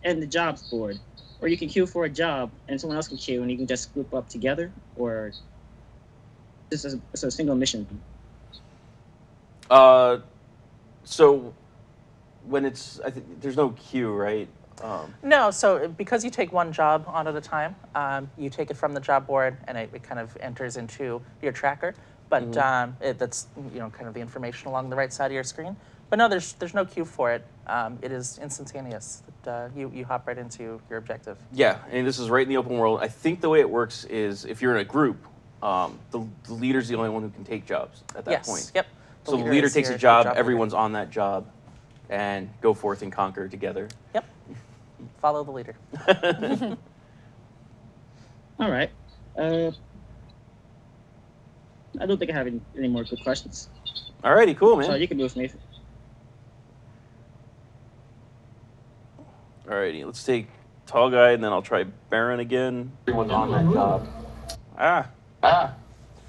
in the jobs board, or you can queue for a job and someone else can queue and you can just group up together, or this is a single mission? So when I think there's no queue, right? No, so because you take one job on at a time, you take it from the job board and it kind of enters into your tracker. But that's kind of the information along the right side of your screen. But no, there's no queue for it. It is instantaneous. You hop right into your objective. Yeah, and this is right in the open world. I think the way it works is if you're in a group, the leader's the only one who can take jobs at that point. Yep. So the leader takes a job, everyone's on that job, and go forth and conquer together. Yep. Follow the leader. All right. I don't think I have any more good questions. Alrighty, cool, man. So you can move me. Alrighty, let's take Tall Guy, and then I'll try Baron again. Everyone's on that job.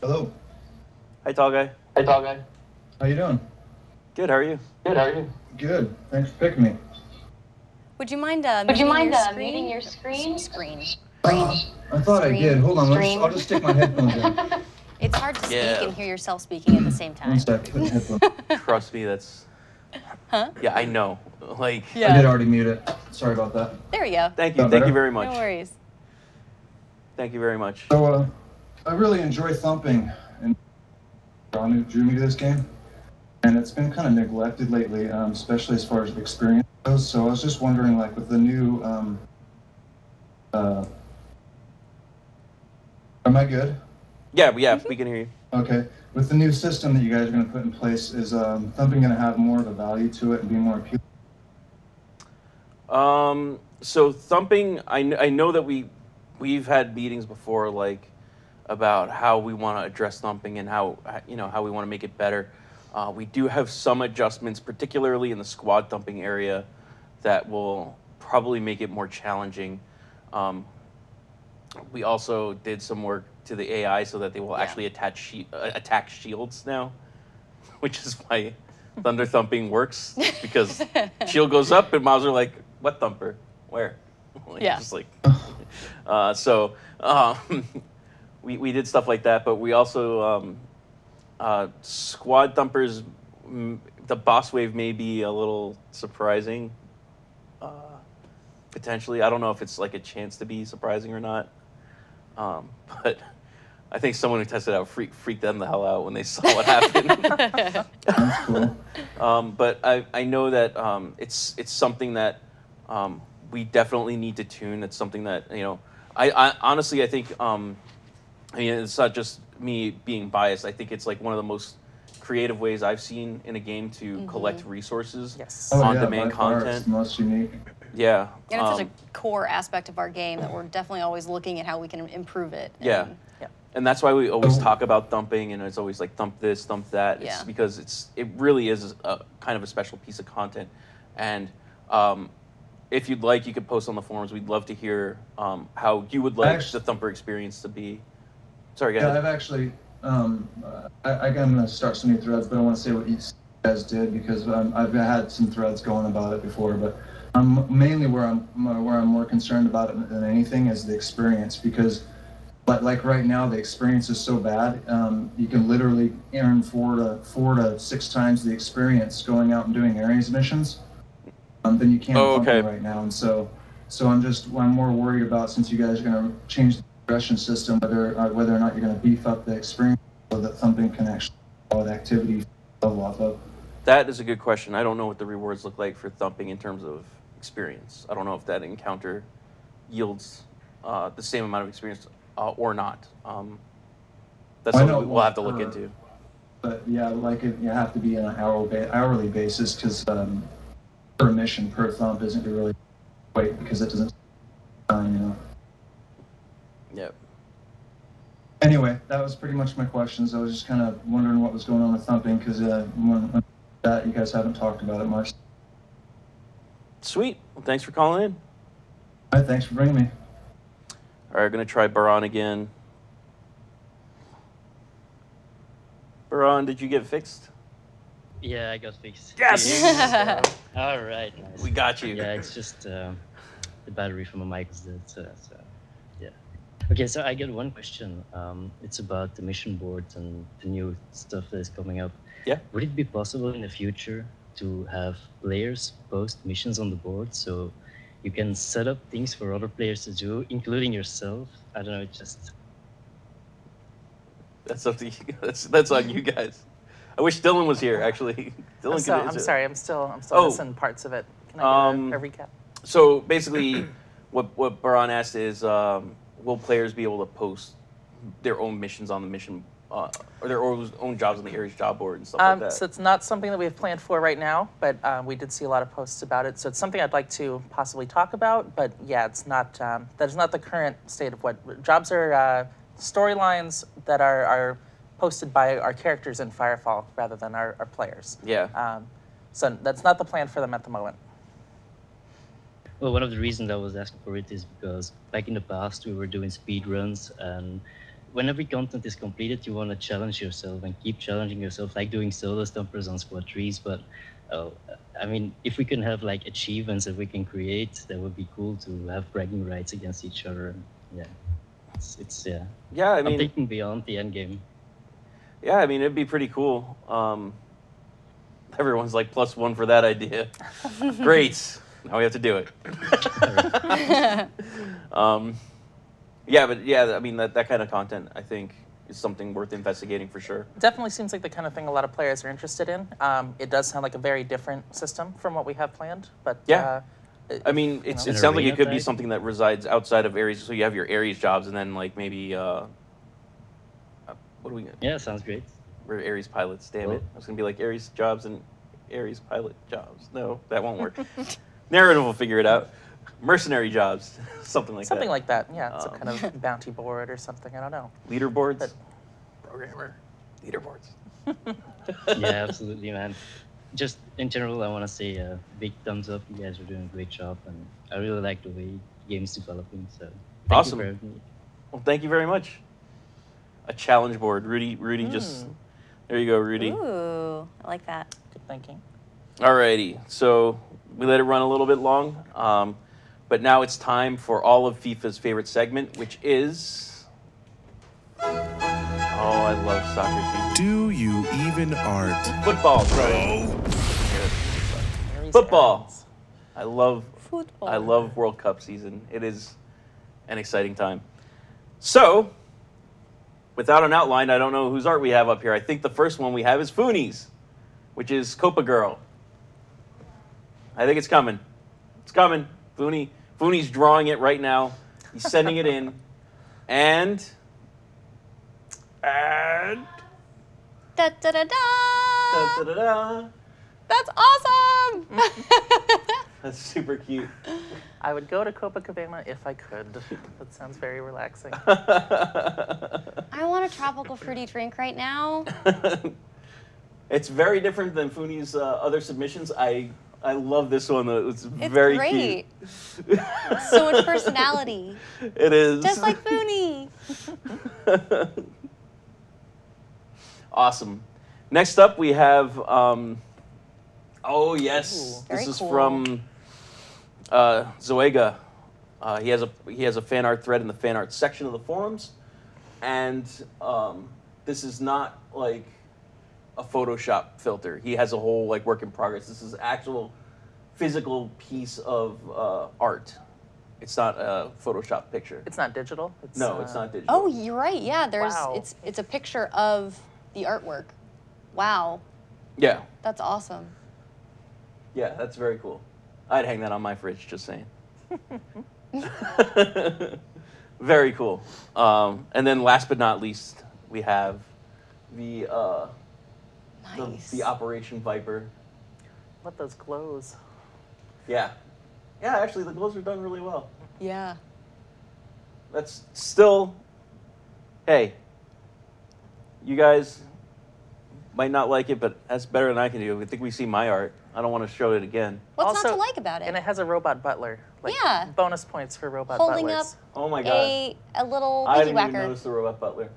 Hello. Hi, Tall Guy. How you doing? Good, how are you? Good. Thanks for picking me. Would you mind muting your screen? I thought I did. Hold on. I'll just stick my headphones in. It's hard to speak and hear yourself speaking at the same time. One sec. Put headphones. Trust me, that's... Huh? Yeah, I know. Like... Yeah. I did already mute it. Sorry about that. There we go. Thank you very much. No worries. Thank you very much. So, I really enjoy thumping, and who drew me to this game. And it's been kind of neglected lately, especially as far as the experience goes. So I was just wondering, like, with the new... am I good? Yeah, we can hear you. Okay. With the new system that you guys are going to put in place, is thumping going to have more of a value to it and be more appealing? So thumping, I know that we've had meetings before, like, about how we want to address thumping and how we want to make it better. We do have some adjustments, particularly in the squad thumping area, that will probably make it more challenging. We also did some work to the AI so that they will actually attack shields now, which is why thunder thumping works, because shield goes up and mobs are like, what thumper? Where? Like, just like, we did stuff like that, but we also, squad thumpers, the boss wave may be a little surprising, potentially. I don't know if it's like a chance to be surprising or not, but I think someone who tested it out freaked them the hell out when they saw what happened. That's cool. But I know that it's something that we definitely need to tune. It's something that, I honestly, I think, it's not just me being biased. I think it's like one of the most creative ways I've seen in a game to collect resources on-demand content. It's the most unique. Yeah. And it's such a core aspect of our game that we're definitely always looking at how we can improve it. Yeah. And that's why we always talk about thumping, and it's always like thump this, thump that. It's because it really is a kind of a special piece of content. And if you'd like, you could post on the forums. We'd love to hear how you would like the thumper experience to be. Sorry, go ahead. Yeah, I've actually, I'm going to start some new threads, but I want to say what you guys did, because I've had some threads going about it before, but mainly where I'm more concerned about it than anything is the experience, because like right now the experience is so bad. You can literally earn 4 to 6 times the experience going out and doing ARES missions than you can right now. And so I'm more worried about, since you guys are going to change the progression system, whether or not you're going to beef up the experience so that thumping can actually follow the activity level off of. That is a good question. I don't know what the rewards look like for thumping in terms of experience. I don't know if that encounter yields the same amount of experience or not. That's something we'll have to look into. But yeah, you have to be on an hourly basis, because per mission, per thump isn't really great, because it doesn't, Yep. Anyway, that was pretty much my questions. I was just kind of wondering what was going on with thumping, because when you guys haven't talked about it much. Sweet. Well, thanks for calling in. All right, thanks for bringing me. All right, going to try Baron again. Baron, did you get fixed? Yeah, I got fixed. Yes! All right, nice. We got you. Yeah, it's just the battery from my mic is dead, so yeah. Okay, so I got one question. It's about the mission boards and the new stuff that is coming up. Yeah. Would it be possible in the future to have players post missions on the board, so you can set up things for other players to do, including yourself? I don't know, just... That's up to you. That's on you guys. I wish Dylan was here. Actually, Dylan. I'm sorry. I'm still missing parts of it. Can I get a recap? So basically, what Baran asked is, will players be able to post their own missions on the mission, or their own jobs on the ARES job board and stuff like that? So it's not something that we have planned for right now, but we did see a lot of posts about it. So it's something I'd like to possibly talk about. But yeah, it's not. That is not the current state of what jobs are. Storylines that are posted by our characters in Firefall rather than our players. Yeah. So that's not the plan for them at the moment. Well, one of the reasons I was asking for it is because back in the past we were doing speed runs, and when every content is completed, you want to challenge yourself and keep challenging yourself, like doing solo stumpers on squad 3s. But I mean, if we can have like achievements that we can create, that would be cool to have bragging rights against each other. And, yeah, it's yeah. Yeah, I mean, I'm thinking beyond the end game. Yeah, I mean, it'd be pretty cool. Everyone's like +1 for that idea. Great. Now we have to do it. Yeah, but yeah, I mean, that kind of content, I think, is something worth investigating for sure. Definitely seems like the kind of thing a lot of players are interested in. It does sound like a very different system from what we have planned, but yeah. I mean, it sounds like it could be something that resides outside of ARES. So you have your ARES jobs, and then like maybe what do we? Yeah, sounds great. We're ARES pilots. Damn it! I was gonna be like ARES jobs and ARES pilot jobs. No, that won't work. Narrative will figure it out. Mercenary jobs, something like that. Something like that. Yeah, it's a kind of bounty board or something. I don't know. Leaderboards. But Programmer. Leaderboards. Yeah, absolutely, man. Just in general, I want to say a big thumbs up. You guys are doing a great job, and I really like the way the game's developing. So awesome. Thank you for having me. Well, thank you very much. A challenge board. Rudy just... There you go, Rudy. Ooh, I like that. Good thinking. Alrighty, so we let it run a little bit long, but now it's time for all of FIFA's favorite segment, which is... Oh, I love soccer team. Do you even art? Football, bro. Football. I love football. I love World Cup season. It is an exciting time. So, without an outline, I don't know whose art we have up here. I think the first one we have is Fooni's, which is Copa Girl. I think it's coming. It's coming. Fooni's drawing it right now. He's sending it in. And... Da, da, da, da. Da, da, da, da. That's awesome! That's super cute. I would go to Copacabana if I could. That sounds very relaxing. I want a tropical fruity drink right now. It's very different than Fooni's other submissions. I love this one. It's very great. Cute. So much personality. It is. Just like Fooni. Awesome. Next up, we have. Oh yes, Ooh, this is cool. from Zoega. He has a fan art thread in the fan art section of the forums, and this is not like a Photoshop filter. He has a whole like work in progress. This is actual physical piece of art. It's not a Photoshop picture. It's not digital? It's not digital. Oh, you're right. Yeah, Wow. it's a picture of the artwork. Wow. Yeah. That's awesome. Yeah, that's very cool. I'd hang that on my fridge, just saying. Very cool. And then last but not least, we have the Nice. the Operation Viper. What those glows? Yeah. Yeah, actually, the glows are done really well. Yeah. That's still... Hey, you guys might not like it, but that's better than I can do. I think we see my art. I don't want to show it again. What's Also- not to like about it? And it has a robot butler. Like, Yeah. Bonus points for robot Holding butlers. Oh my god. a little I wiggy didn't even whacker. notice the robot butler.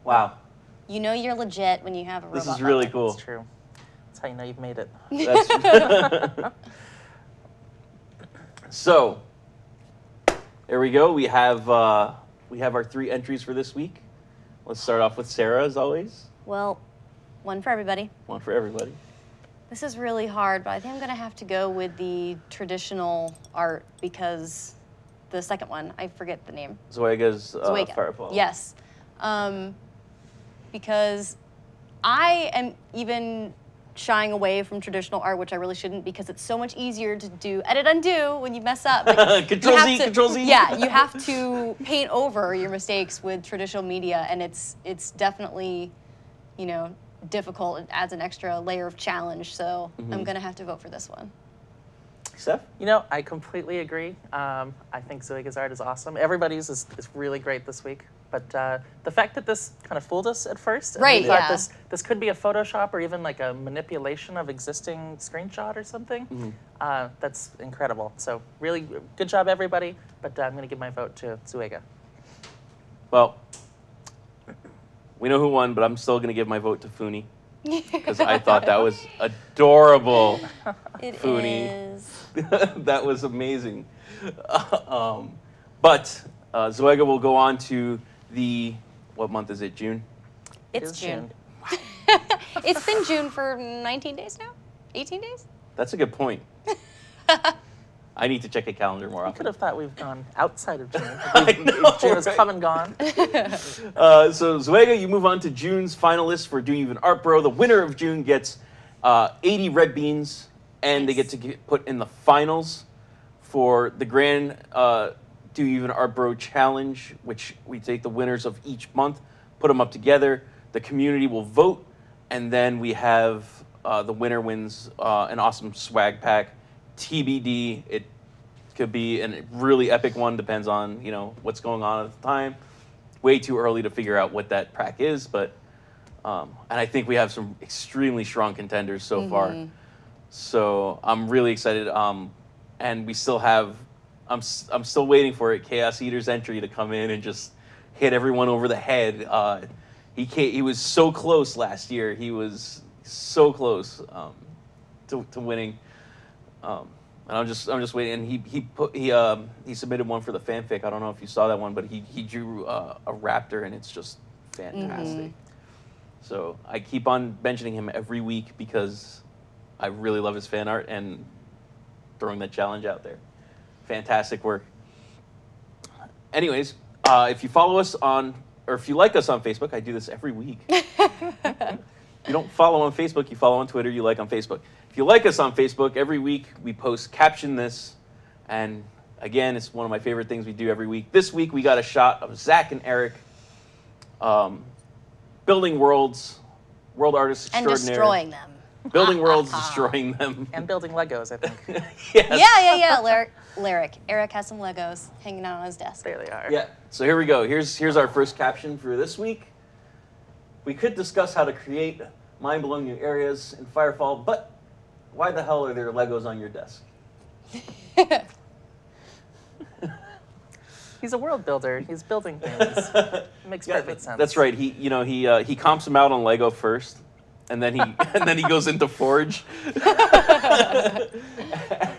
Wow. You know you're legit when you have a robot. This is really butler. cool. That's true. That's how you know you've made it. That's So, there we go. We have our 3 entries for this week. Let's start off with Sarah, as always. Well, one for everybody. One for everybody. This is really hard, but I think I'm gonna have to go with the traditional art because the second one, I forget the name. Zoega's Zoega. Firefall. Yes. Because I am even shying away from traditional art, which I really shouldn't, because it's so much easier to do edit undo when you mess up. Like, Control Z, Control Z. Yeah, you have to paint over your mistakes with traditional media, and it's definitely, you know, difficult. It adds an extra layer of challenge. So I'm gonna have to vote for this one. Steph? You know, I completely agree. I think Zoega's art is awesome. Everybody's is really great this week. But the fact that this kind of fooled us at first, and right? we thought this could be a Photoshop or even like a manipulation of existing screenshot or something. That's incredible. So really good job, everybody. But I'm going to give my vote to Zoega. Well, we know who won, but I'm still going to give my vote to Funi because I thought that was adorable. It Funi. is. That was amazing. But Zoega will go on to what month is it? June? It's June. It's been June for 19 days now? 18 days? That's a good point. I need to check a calendar more I often. could have thought we've gone outside of June. June has come and gone. So Zoega, you move on to June's finalists for Do Even Art Bro. The winner of June gets 80 red beans, and they get to get put in the finals for the grand Do Even Art Bro challenge, which we take the winners of each month, put them up together. The community will vote, and then we have the winner wins an awesome swag pack. TBD. It could be a really epic one. Depends on what's going on at the time. Way too early to figure out what that pack is, but and I think we have some extremely strong contenders so far. So I'm really excited. And we still have. I'm still waiting for it. Chaos Eater's entry to come in and just hit everyone over the head. He was so close last year. He was so close to winning. And I'm just waiting. And he submitted one for the fanfic. I don't know if you saw that one, but he drew a raptor, and it's just fantastic. So I keep on mentioning him every week because I really love his fan art and throwing that challenge out there. Fantastic work. Anyways, if you follow us or if you like us on Facebook, I do this every week. You don't follow on Facebook, you follow on Twitter, you like on Facebook. If you like us on Facebook, every week we post Caption This. And again, it's one of my favorite things we do every week. This week we got a shot of Zach and Eric building worlds, world artists And extraordinaire. destroying them. Building worlds, destroying them. And building Legos, I think. Yes. Yeah. Lyric. Eric has some Legos hanging out on his desk. There they are. Yeah. So here we go. Here's our first caption for this week. We could discuss how to create mind-blowing new areas in Firefall, but why the hell are there Legos on your desk? He's a world builder. He's building things. It makes perfect sense. That's right. He comps them out on Lego first, and then he goes into Forge.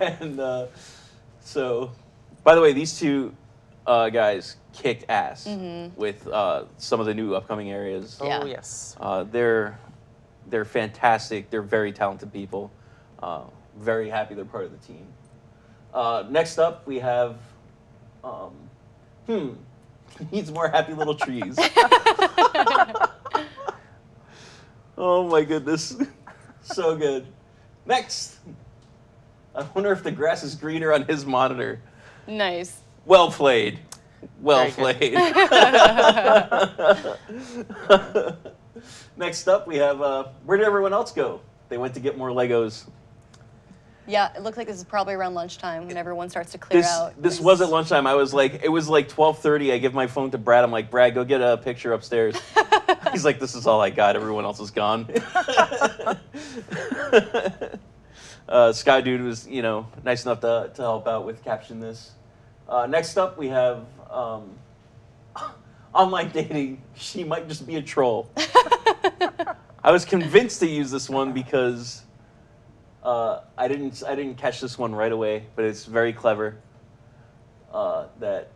And so, by the way, these two guys kicked ass with some of the new upcoming areas. Oh yes. They're fantastic. They're very talented people. Very happy they're part of the team. Next up, we have needs more happy little trees. Oh my goodness. So good. Next. I wonder if the grass is greener on his monitor. Nice. Well played. Well played. Next up, we have where did everyone else go? They went to get more Legos. Yeah, it looked like this is probably around lunchtime when everyone starts to clear out. This was at lunchtime. It was like 12:30. I give my phone to Brad. I'm like, Brad, go get a picture upstairs. He's like, this is all I got. Everyone else is gone. Sky Dude was, nice enough to help out with Caption This. Next up, we have online dating. She might just be a troll. I was convinced to use this one because I didn't catch this one right away, but it's very clever. That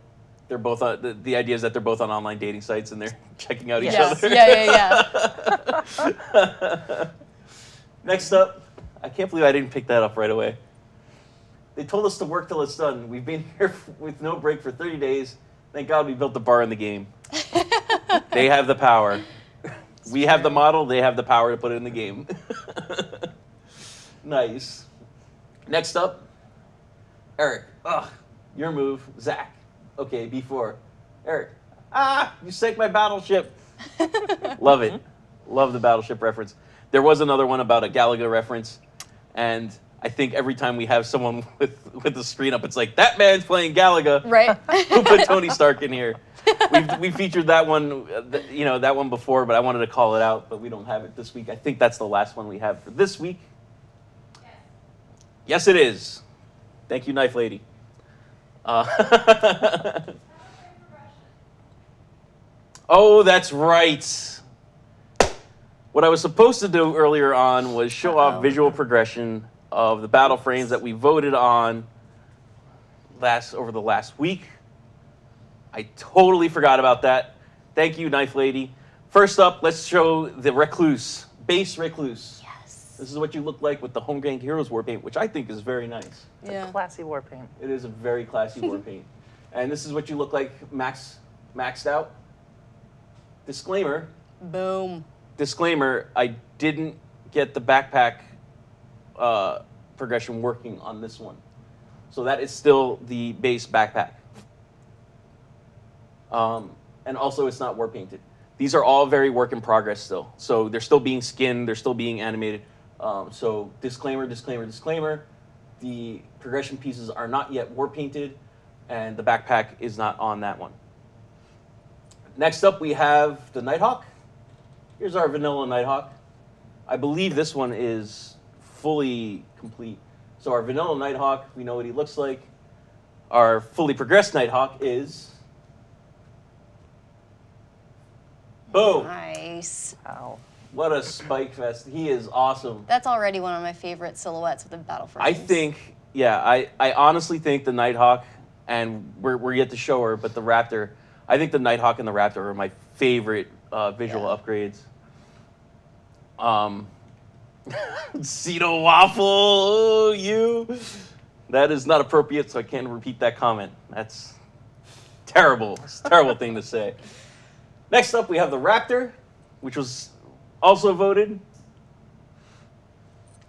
they're both on the idea is that they're both on online dating sites and they're checking out each other. Yeah. Next up, I can't believe I didn't pick that up right away. They told us to work till it's done. We've been here with no break for 30 days. Thank God we built the bar in the game. They have the power. We have the model. They have the power to put it in the game. Nice. Next up, Eric. Ugh, your move, Zach. Okay, B4. Eric. You sank my battleship. Love it. Love the battleship reference. There was another one about a Galaga reference, and I think every time we have someone with the screen up, it's like, that man's playing Galaga. Right. Who put Tony Stark in here? We featured that one, that one before, but I wanted to call it out, but we don't have it this week. I think that's the last one we have for this week. Yes, it is. Thank you, Knife Lady. Oh, that's right. What I was supposed to do earlier on was show off visual progression of the battle frames that we voted on over the last week. I totally forgot about that. Thank you, Knife Lady. First up, let's show the Recluse, base Recluse. Yes. This is what you look like with the Home Gang Heroes war paint, which I think is very nice. It's a classy war paint. It is a very classy war paint. And this is what you look like maxed out. Disclaimer. Boom. Disclaimer, I didn't get the backpack progression working on this one. So that is still the base backpack. And also it's not war painted. These are all very work in progress still. So they're still being skinned, they're still being animated. So disclaimer, disclaimer, disclaimer. The progression pieces are not yet war painted, and the backpack is not on that one. Next up, we have the Nighthawk. Here's our vanilla Nighthawk. I believe this one is fully complete. So our vanilla Nighthawk, we know what he looks like. Our fully progressed Nighthawk is... Boom. Nice. Wow. What a spike fest. He is awesome. That's already one of my favorite silhouettes with the battle frames. I think, I honestly think the Nighthawk, and we're yet to show her, but the Raptor, I think the Nighthawk and the Raptor are my favorite visual upgrades. Cedo Waffle, oh, you. That is not appropriate, so I can't repeat that comment. That's terrible. It's a terrible thing to say. Next up, we have the Raptor, which was also voted.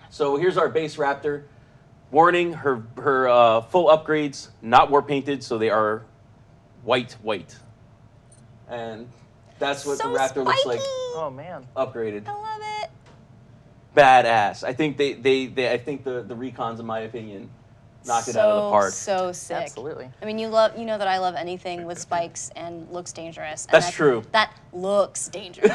So here's our base Raptor. Warning, her full upgrades, not war painted, so they are white. And that's what the Raptor looks like. Oh man. Upgraded. I love it. Badass. I think I think the recons, in my opinion, knocked it out of the park. So sick. Absolutely. I mean, you know that I love anything with spikes and looks dangerous. And That's true. That looks dangerous.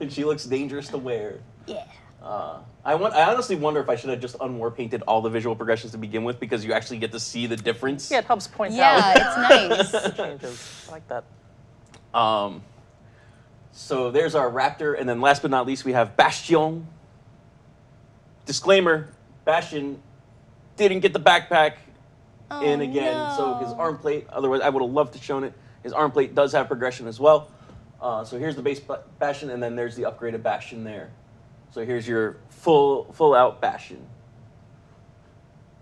She looks dangerous to wear. Yeah. I honestly wonder if I should have just unwar painted all the visual progressions to begin with, because you actually get to see the difference. Yeah, it helps point out. Yeah, it's nice. Changes. I like that. So there's our Raptor, and then last but not least, we have Bastion. Disclaimer, Bastion didn't get the backpack in again, so his arm plate, otherwise I would have loved to shown it. His arm plate does have progression as well. So here's the base Bastion, and then there's the upgraded Bastion there. So here's your full out Bastion.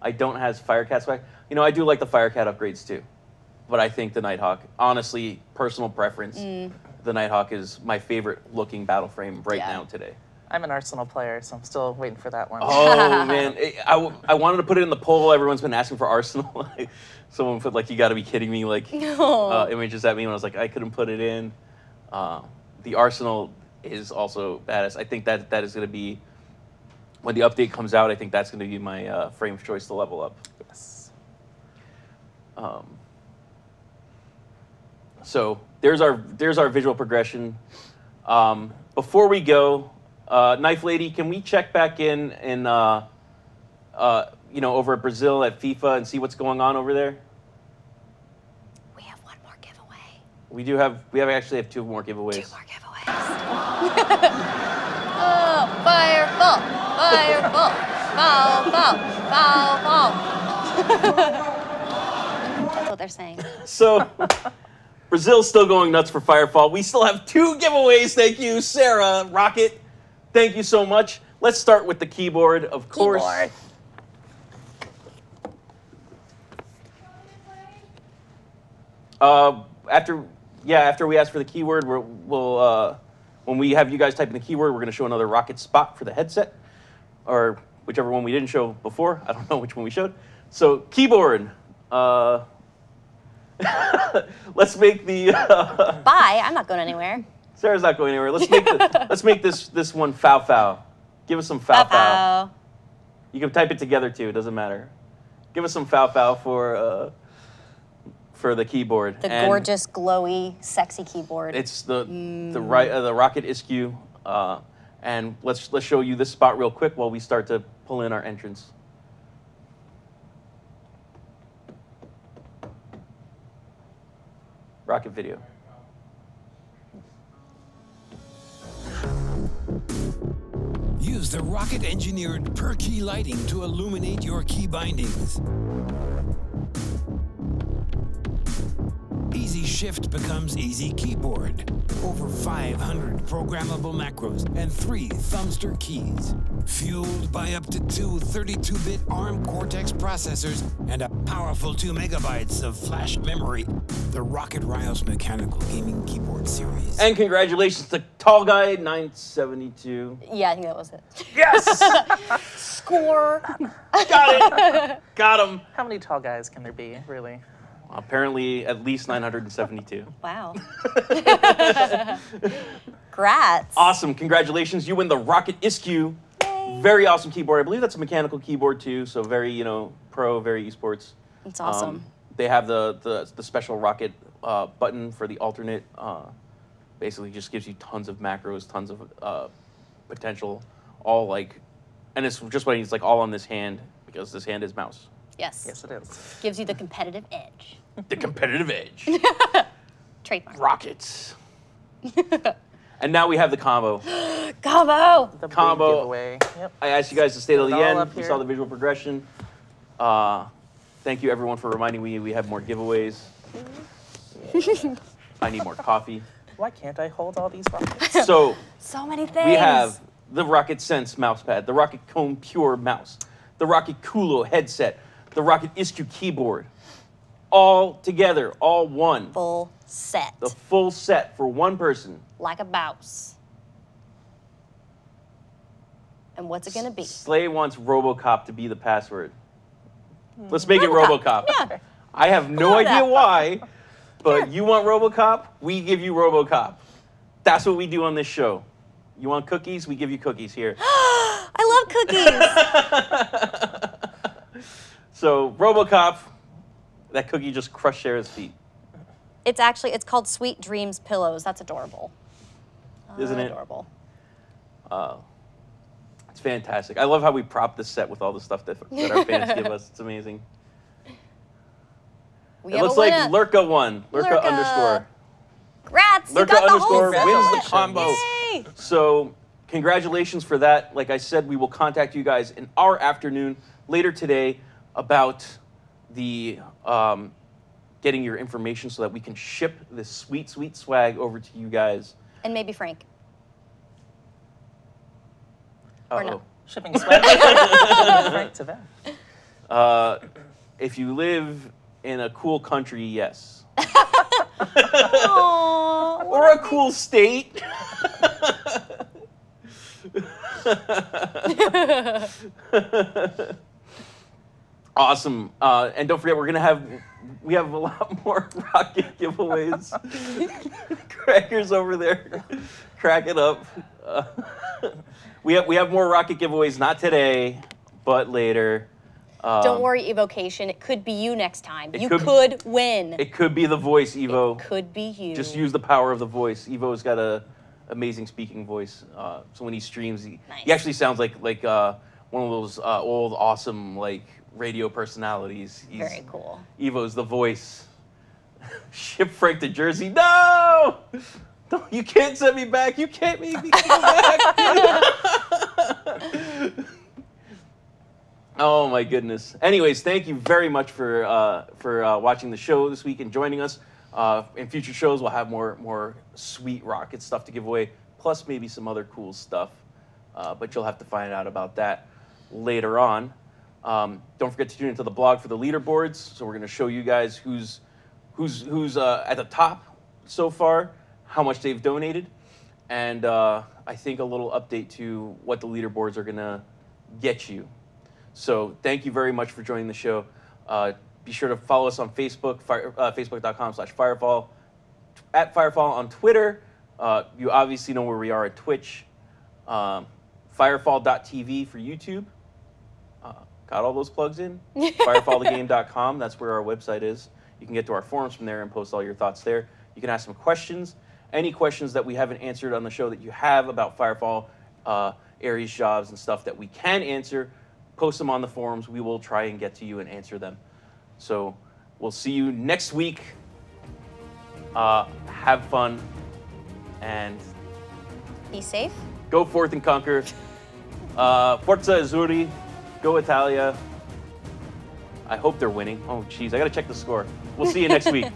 I don't have Firecat swag. You know, I do like the Firecat upgrades too, but I think the Nighthawk, honestly, personal preference, the Nighthawk is my favorite looking battle frame right now today. I'm an Arsenal player, so I'm still waiting for that one. Oh, man. I wanted to put it in the poll. Everyone's been asking for Arsenal. Someone put, like, you got to be kidding me, like, images at me when I was like, I couldn't put it in. The Arsenal is also badass. I think that is going to be, when the update comes out, I think that's going to be my frame of choice to level up. Yes. So there's our visual progression. Before we go, Knife Lady, can we check back in over at Brazil at FIFA and see what's going on over there? We have one more giveaway. We actually have two more giveaways. 2 more giveaways. Oh, Firefall, Firefall, foul. That's what they're saying. So Brazil's still going nuts for Firefall. We still have 2 giveaways. Thank you, Sarah, Rocket. Thank you so much. Let's start with the keyboard, of course. After we ask for the keyword, we'll when we have you guys type in the keyword, we're going to show another rocket spot for the headset, or whichever one we didn't show before. I don't know which one we showed. So keyboard. Let's make the. Bye. I'm not going anywhere. Sarah's not going anywhere. Let's make this one foul. Give us some foul. You can type it together too. It doesn't matter. Give us some foul for the keyboard. The gorgeous, glowy, sexy keyboard. It's the Rocket Iskew, and let's show you this spot real quick while we start to pull in our entrance. Rocket video. Use the rocket-engineered per-key lighting to illuminate your key bindings. Easy Shift becomes Easy Keyboard. Over 500 programmable macros and 3 thumbster keys. Fueled by up to 2 32-bit ARM Cortex processors and a powerful 2 megabytes of flash memory. The Rocket Rios Mechanical Gaming Keyboard Series. And congratulations to Tall Guy 972. Yeah, I think that was it. Yes! Score. Got it. Got him. How many tall guys can there be, really? Apparently, at least 972. Wow. Grats. Awesome. Congratulations. You win the Rocket Iskew. Yay. Very awesome keyboard. I believe that's a mechanical keyboard, too. So very, pro, very esports. It's awesome. They have the special Rocket button for the alternate. Basically just gives you tons of macros, tons of potential. All and it's just what it's all on this hand, because this hand is mouse. Yes. Yes, it is. Gives you the competitive edge. The competitive edge. Trademark. Rockets. And now we have the combo. Combo. The big Combo. giveaway. Yep. I asked you guys to stay till Put the it all end. up You here. saw the visual progression. Thank you, everyone, for reminding me we have more giveaways. I need more coffee. Why can't I hold all these rockets? So many things. we have the Rocket Sense mousepad, the Rocket Cone Pure mouse, the Rocket Kulo headset, the Rocket Iskew keyboard, all together, all one. Full set. The full set for one person. Like a mouse. And what's it gonna be? Slay wants RoboCop to be the password. Let's make it RoboCop. RoboCop. Yeah. I have no love idea that. why, but you want RoboCop, we give you RoboCop. That's what we do on this show. You want cookies? We give you cookies here. I love cookies. So RoboCop, that cookie just crushed Sarah's feet. It's called Sweet Dreams Pillows. That's adorable. Isn't it? Adorable. It's fantastic. I love how we prop this set with all the stuff that our fans give us. It's amazing. We It have looks a like winner. Lurka won. Lurka Lurka. underscore. Grats. You Lurka got the underscore whole wins set. the combo. Yay. So congratulations for that. Like I said, we will contact you guys in our afternoon later today about the getting your information so that we can ship this sweet, sweet swag over to you guys. And maybe Frank. Uh-oh. Or no. Shipping swag right to them. If you live in a cool country, yes. Aww, Or a cool state. Awesome. And don't forget, we have a lot more rocket giveaways. Crackers over there. Crack it up. We have more rocket giveaways, not today, but later. Don't worry, Evocation. It could be you next time. You could- could win. It could be the voice, Evo. It could be you. Just use the power of the voice. Evo's got a amazing speaking voice. So when he streams, he actually sounds like one of those old, awesome radio personalities. Very cool. Evo's the voice. Ship Frank to Jersey. No! You can't send me back. You can't make me come back. Oh my goodness. Anyways, thank you very much for watching the show this week and joining us. In future shows, we'll have more sweet rocket stuff to give away, plus maybe some other cool stuff. But you'll have to find out about that later on. Don't forget to tune into the blog for the leaderboards. So we're going to show you guys who's at the top so far, how much they've donated, and I think a little update to what the leaderboards are gonna get you. So thank you very much for joining the show. Be sure to follow us on Facebook, facebook.com/Firefall, at Firefall on Twitter. You obviously know where we are at Twitch. Firefall.tv for YouTube. Got all those plugs in? Firefallthegame.com, that's where our website is. You can get to our forums from there and post all your thoughts there. You can ask some questions. Any questions that we haven't answered on the show that you have about Firefall, ARES jobs and stuff that we can answer, post them on the forums. We will try and get to you and answer them. So we'll see you next week. Have fun and be safe. Go forth and conquer. Forza Azzurri. Go Italia. I hope they're winning. Oh, geez, I got to check the score. We'll see you next week.